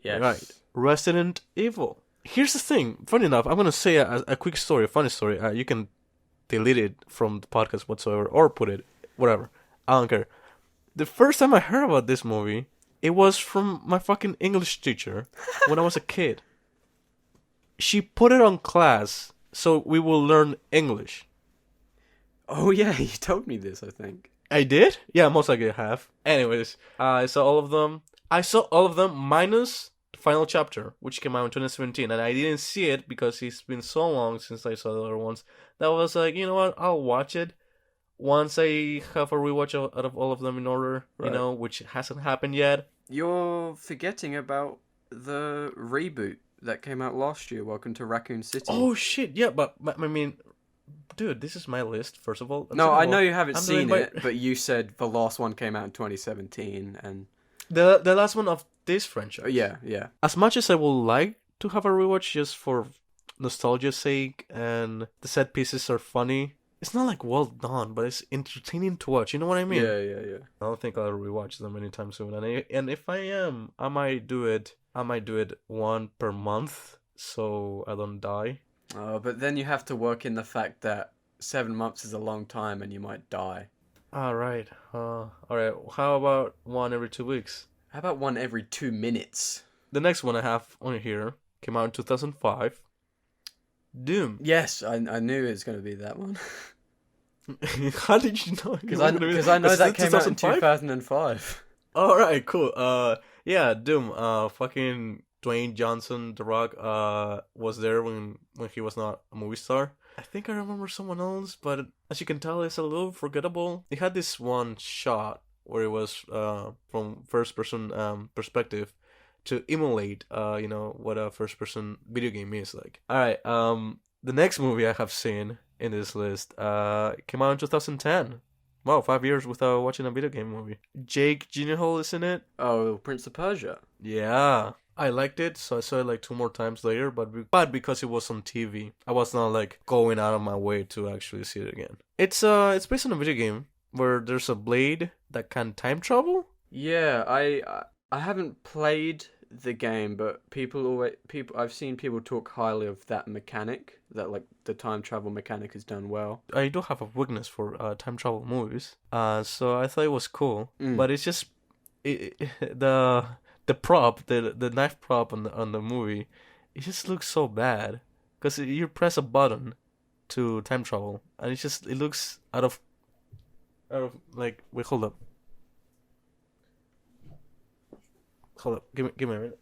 Yes. Right. Resident Evil. Here's the thing. Funny enough, I'm going to say a quick story, a funny story. You can delete it from the podcast whatsoever, or put it, whatever. I don't care. The first time I heard about this movie, it was from my fucking English teacher when I was a kid. She put it on class so we will learn English. Oh yeah, you told me this, I think. I did? Yeah, most likely I have. Anyways, I saw all of them. I saw all of them minus the final chapter, which came out in 2017. And I didn't see it because it's been so long since I saw the other ones. That I was like, you know what? I'll watch it once I have a rewatch out of all of them in order, right. Which hasn't happened yet. You're forgetting about the reboot that came out last year, Welcome to Raccoon City. Oh, shit. Yeah, but I mean... Dude, this is my list, first of all. No, I know you haven't seen it, but you said the last one came out in 2017, and... The last one of this franchise. Yeah. As much as I would like to have a rewatch just for nostalgia's sake, and the set pieces are funny, it's not like well done, but it's entertaining to watch, you know what I mean? Yeah. I don't think I'll rewatch them anytime soon, and if I am, I might do it one per month, so I don't die. But then you have to work in the fact that 7 months is a long time and you might die. Alright. Alright. How about one every 2 weeks? How about one every 2 minutes? The next one I have on here came out in 2005. Doom. Yes, I knew it was going to be that one. How did you know? Because I know that came out in 2005. Alright, cool. Yeah, Doom. Fucking Dwayne Johnson, The Rock, was there when he was not a movie star. I think I remember someone else, but as you can tell, it's a little forgettable. It had this one shot where it was from first person perspective to emulate what a first person video game is like. All right, the next movie I have seen in this list came out in 2010. Wow, 5 years without watching a video game movie. Jake Gyllenhaal is in it. Oh, Prince of Persia. Yeah. I liked it, so I saw it like 2 more times later, but because it was on TV, I was not like going out of my way to actually see it again. It's based on a video game where there's a blade that can time travel. Yeah, I haven't played the game, but I've seen people talk highly of that mechanic, that like the time travel mechanic is done well. I do have a weakness for time travel movies, so I thought it was cool, but it's just the prop, the knife prop on the movie, it just looks so bad because you press a button to time travel and it looks out of like, wait, hold up, give me a minute.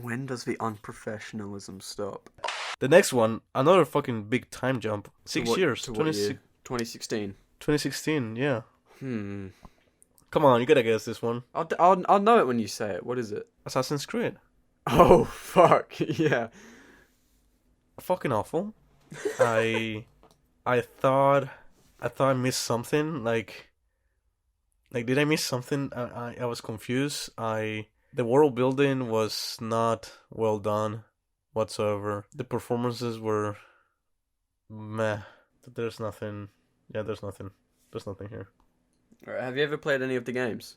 When does the unprofessionalism stop? The next one, another fucking big time jump. 6 years. 2016. 2016, yeah. Come on, you gotta guess this one. I'll know it when you say it. What is it? Assassin's Creed. Oh, fuck. Yeah. Fucking awful. I thought I missed something. Like did I miss something? I was confused. The world building was not well done whatsoever. The performances were meh. There's nothing. Yeah, there's nothing. There's nothing here. Alright, have you ever played any of the games?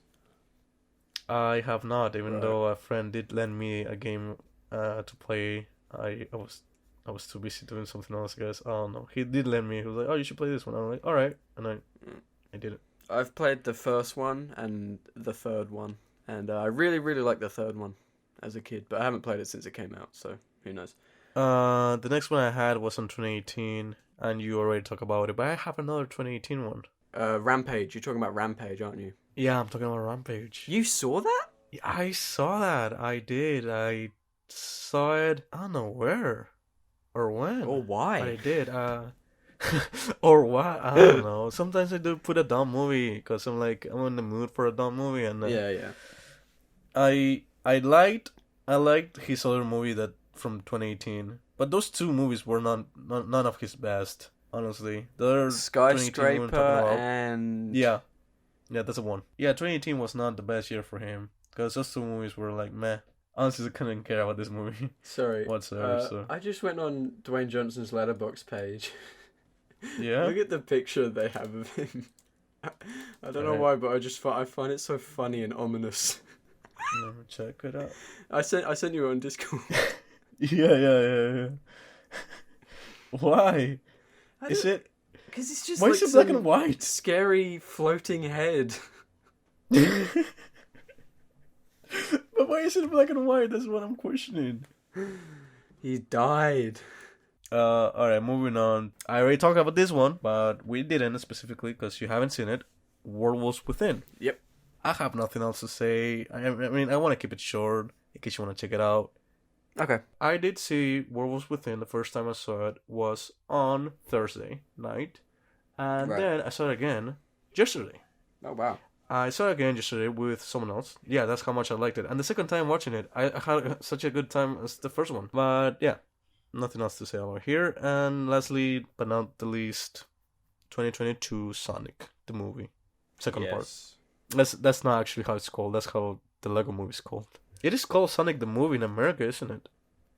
I have not, even though a friend did lend me a game to play. I was too busy doing something else, I guess. I don't know. He did lend me. He was like, "Oh, you should play this one." I'm like, "All right," and I did it. I've played the first one and the third one, and I really, really liked the third one as a kid, but I haven't played it since it came out, so who knows. The next one I had was in 2018, and you already talked about it, but I have another 2018 one. Rampage. You're talking about Rampage, aren't you? Yeah, I'm talking about Rampage. You saw that? I saw that. I did. I saw it. I don't know where or when. Or why. But I did. Or why? I don't know. Sometimes I do put a dumb movie because I'm in the mood for a dumb movie, and yeah. I liked his other movie that from 2018, but those two movies were none of his best. Honestly, the other Skyscraper and yeah, that's the one. Yeah, 2018 was not the best year for him because those two movies were like meh. Honestly, I couldn't care about this movie. Sorry, whatsoever. So I just went on Dwayne Johnson's Letterboxd page. Yeah, look at the picture they have of him. I don't know why, but I find it so funny and ominous. Let me check it out. I sent you on Discord. Yeah. Why? Is it? Because it's just why like is it black and white? Scary floating head. But why is it black and white? That's what I'm questioning. He died. Alright, moving on. I already talked about this one, but we didn't specifically because you haven't seen it. Werewolves Within. Yep. I have nothing else to say. I mean, I want to keep it short in case you want to check it out. Okay. I did see Werewolves Within. The first time I saw it was on Thursday night. And then I saw it again yesterday. Oh, wow. I saw it again yesterday with someone else. Yeah, that's how much I liked it. And the second time watching it, I had such a good time as the first one. But yeah, nothing else to say about here. And lastly, but not the least, 2022 Sonic, the movie. Second part. That's not actually how it's called. That's how the Lego movie is called. It is called Sonic the Movie in America, isn't it?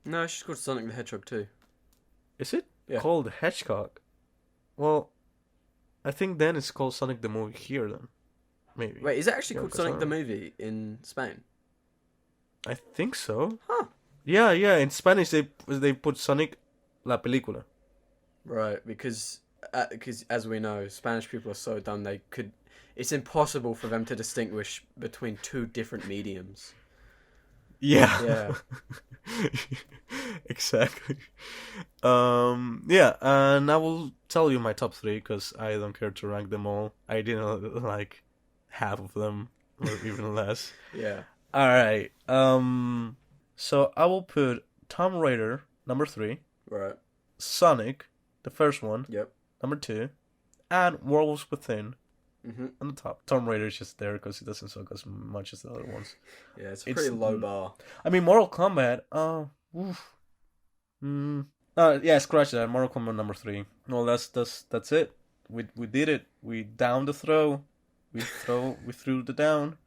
No, it's just called Sonic the Hedgehog too. Is it? Yeah. Called Hedgehog? Well, I think then it's called Sonic the Movie here then. Maybe. Wait, is it actually called Sonic the Movie in Spain? I think so. Huh. Yeah. In Spanish they put Sonic la película. Right, because as we know, Spanish people are so dumb it's impossible for them to distinguish between two different mediums. Yeah. Exactly. Yeah, and I will tell you my top 3 because I don't care to rank them all. I didn't like half of them. or even less. Yeah. All right. So I will put Tomb Raider number 3. Right. Sonic, the first one. Yep. Number 2, and Werewolves Within. Mm-hmm. On the top. Tomb Raider is just there because it doesn't suck as much as the other ones. Yeah, it's a pretty low bar. I mean, Mortal Kombat. Yeah, scratch that. Mortal Kombat number 3. Well, that's it. We did it. We downed the throw. We threw the down.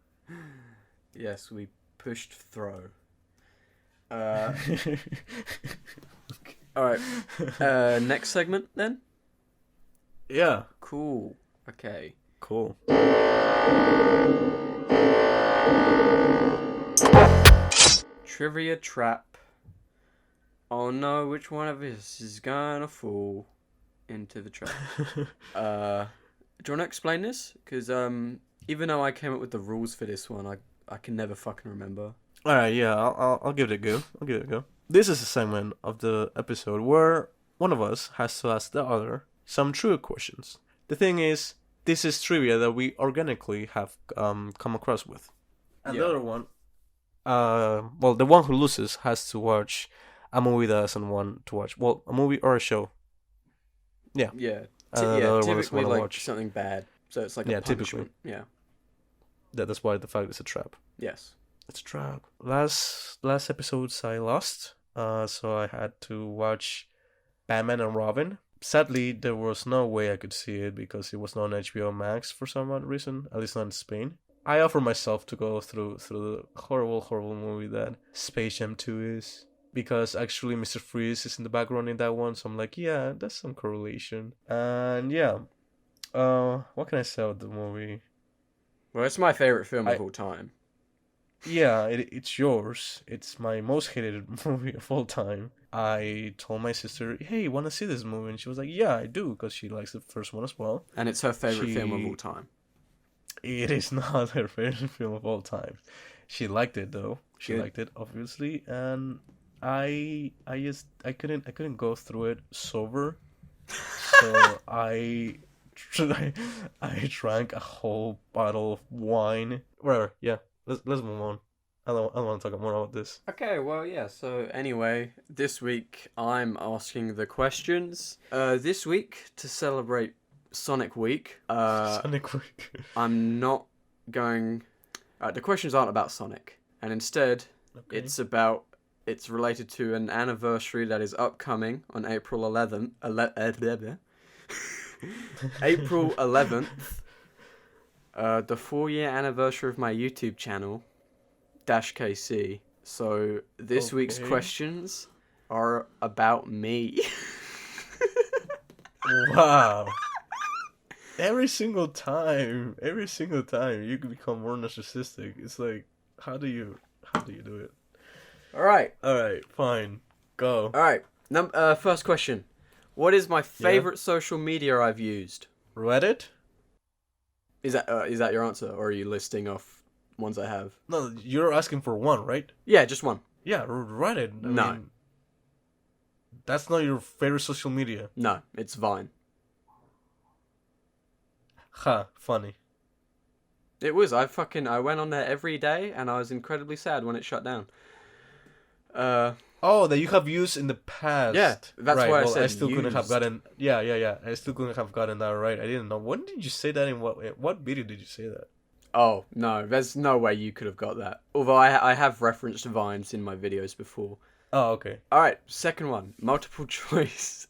Yes, we pushed throw. Okay. All right. Next segment then. Yeah. Cool. Okay. Cool. Trivia trap. Oh no, which one of us is gonna fall into the trap? Do you want to explain this? Because even though I came up with the rules for this one, I can never fucking remember. All right, yeah, I'll give it a go. This is a segment of the episode where one of us has to ask the other some trivia questions. The thing is, this is trivia that we organically have come across with. And the other one, the one who loses has to watch a movie that doesn't want to watch. Well, a movie or a show. Yeah. Yeah. Typically like watch something bad. So it's like a punishment. Typically. Yeah. That's why the fact is a trap. Yes. It's a trap. Last episodes I lost, so I had to watch Batman and Robin. Sadly, there was no way I could see it because it was not on HBO Max for some odd reason, at least not in Spain. I offered myself to go through the horrible movie that Space Jam 2 is, because actually Mr. Freeze is in the background in that one, so I'm like, yeah, that's some correlation. And yeah, what can I say about the movie? Well, it's my favorite film of all time. Yeah, it's yours. It's my most hated movie of all time. I told my sister, hey, you want to see this movie? And she was like, yeah, I do, because she likes the first one as well. And it's her favorite film of all time. It is not her favorite film of all time. She liked it, though. She Good. liked it, obviously. And I couldn't go through it sober. So I drank a whole bottle of wine. Whatever, yeah. Let's move on. I don't want to talk more about this. Okay, well, yeah. So anyway, this week I'm asking the questions. This week, to celebrate Sonic Week, Sonic Week. I'm not going. The questions aren't about Sonic, and instead, it's related to an anniversary that is upcoming on April 11th. April 11th. The 4-year anniversary of my YouTube channel, Kacey. So this week's questions are about me. Wow. Every single time you can become more narcissistic. It's like, how do you do it? All right, fine. Go. All right. First question. What is my favorite social media I've used? Reddit? Is that your answer, or are you listing off ones I have? No, you're asking for one, right? Yeah, just one. Yeah, Reddit. I No. mean, that's not your favorite social media. No, it's Vine. Ha, funny. It was. I went on there every day, and I was incredibly sad when it shut down. Oh, that you have used in the past. Yeah, that's right. why I Well, said I still couldn't have used. gotten. Yeah. I still couldn't have gotten that right. I didn't know. When did you say that? In what video did you say that? Oh, no, there's no way you could have got that. Although I have referenced Vines in my videos before. Oh, okay. Alright, second one. Multiple choice.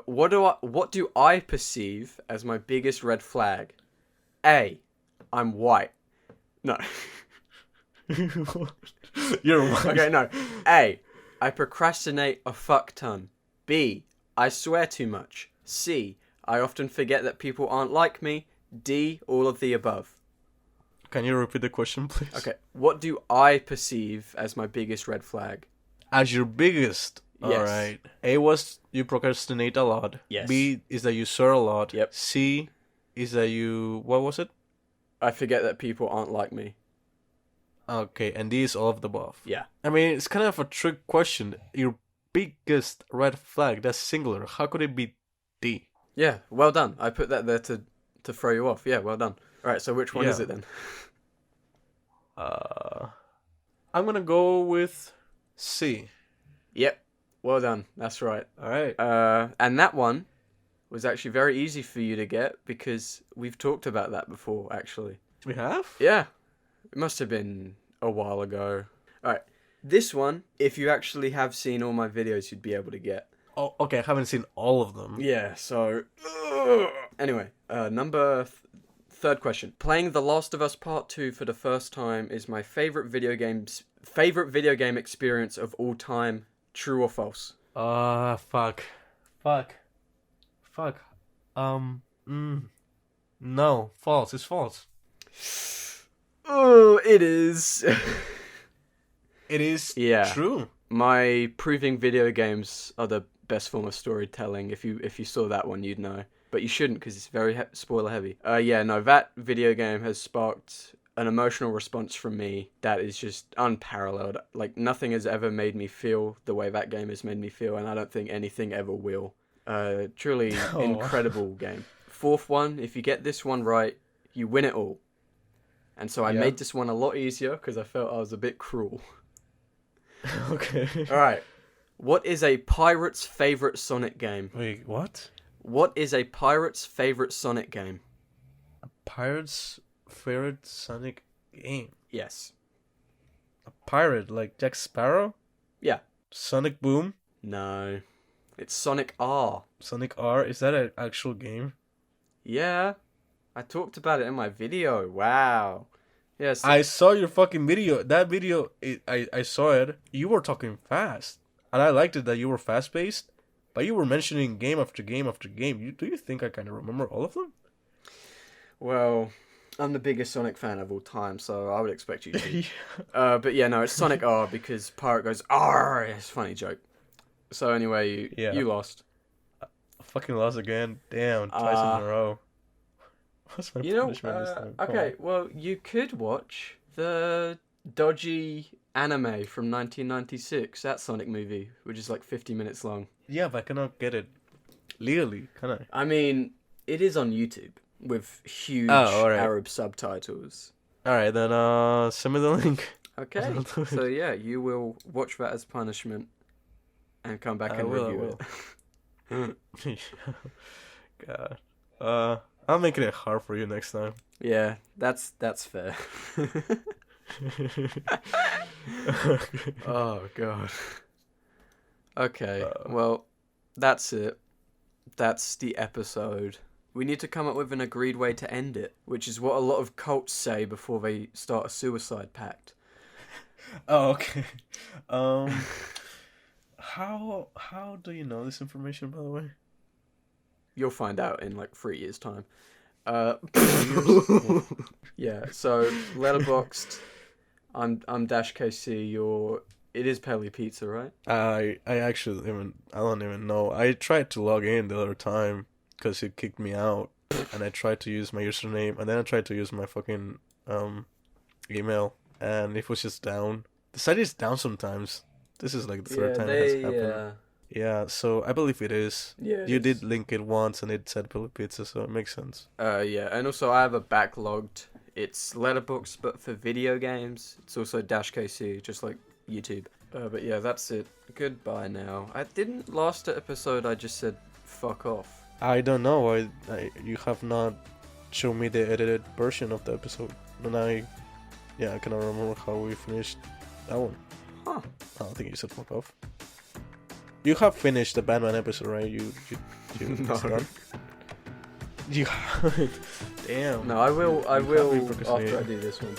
What do I perceive as my biggest red flag? A, I'm white. No. You're white. Okay, no. A, I procrastinate a fuck ton. B, I swear too much. C, I often forget that people aren't like me. D, all of the above. Can you repeat the question, please? Okay, what do I perceive as my biggest red flag? As your biggest. Yes. Alright. A was you procrastinate a lot. Yes. B is that you swear a lot. Yep. C is that you... What was it? I forget that people aren't like me. Okay, and D is all of the above. Yeah. I mean, it's kind of a trick question. Your biggest red flag, that's singular. How could it be D? Yeah, well done. I put that there to throw you off. Yeah, well done. Alright, so which one is it then? I'm gonna go with C. Yep. Well done. That's right. Alright. And that one was actually very easy for you to get because we've talked about that before, actually. We have? Yeah. It must have been a while ago. Alright. This one, if you actually have seen all my videos, you'd be able to get. Oh, okay. I haven't seen all of them. Yeah, so... Anyway, third question. Playing The Last of Us Part 2 for the first time is my favorite video game experience of all time. True or false? Fuck. No, false. It's false. Oh, it is. It is true. My proving video games are the best form of storytelling. If you saw that one, you'd know. But you shouldn't because it's very spoiler heavy. That video game has sparked an emotional response from me that is just unparalleled. Like, nothing has ever made me feel the way that game has made me feel, and I don't think anything ever will. Truly incredible game. Fourth one, if you get this one right, you win it all. And so I made this one a lot easier because I felt I was a bit cruel. Okay. Alright. What is a pirate's favorite Sonic game? Wait, what? What is a pirate's favorite Sonic game? A pirate's favorite Sonic game? Yes. A pirate, like Jack Sparrow? Yeah. Sonic Boom? No. It's Sonic R. Sonic R? Is that an actual game? Yeah. I talked about it in my video. Wow. Yes. I saw your fucking video. That video, I saw it. You were talking fast. And I liked it that you were fast-paced. But you were mentioning game after game after game. Do you think I kind of remember all of them? Well, I'm the biggest Sonic fan of all time, so I would expect you to. But yeah, no, it's Sonic R because Pirate goes, R! It's a funny joke. So anyway, you lost. I fucking lost again. Damn, twice in a row. What's my punishment this time? Okay, well, you could watch the dodgy anime from 1996, that Sonic movie, which is like 50 minutes long. Yeah, but I cannot get it legally, can I? I mean, it is on YouTube with huge Arab subtitles. Alright, then send me the link. Okay, so yeah, you will watch that as punishment and come back and review it. God. I'm making it hard for you next time. Yeah, that's fair. Oh, God. Okay, well, that's it. That's the episode. We need to come up with an agreed way to end it, which is what a lot of cults say before they start a suicide pact. Oh, okay. How do you know this information, by the way? You'll find out in like 3 years' time. Yeah, so Letterboxd, I'm Dash KC, it is Peli Pizza, right? I don't even know. I tried to log in the other time because it kicked me out, and I tried to use my username, and then I tried to use my fucking email, and it was just down. The site is down sometimes. This is like the third time it has happened. Yeah, so I believe it is. Yeah, you did link it once, and it said Peli Pizza, so it makes sense. Yeah, and also I have a backlogged. It's Letterboxd, but for video games. It's also Dash KC, just like YouTube. But yeah, that's it. Goodbye now. I didn't last episode. I just said fuck off. I don't know. You have not shown me the edited version of the episode, and I cannot remember how we finished that one. Huh? I don't think you said fuck off. You have finished the Batman episode, right? You No. You damn. No, I will after I do this one.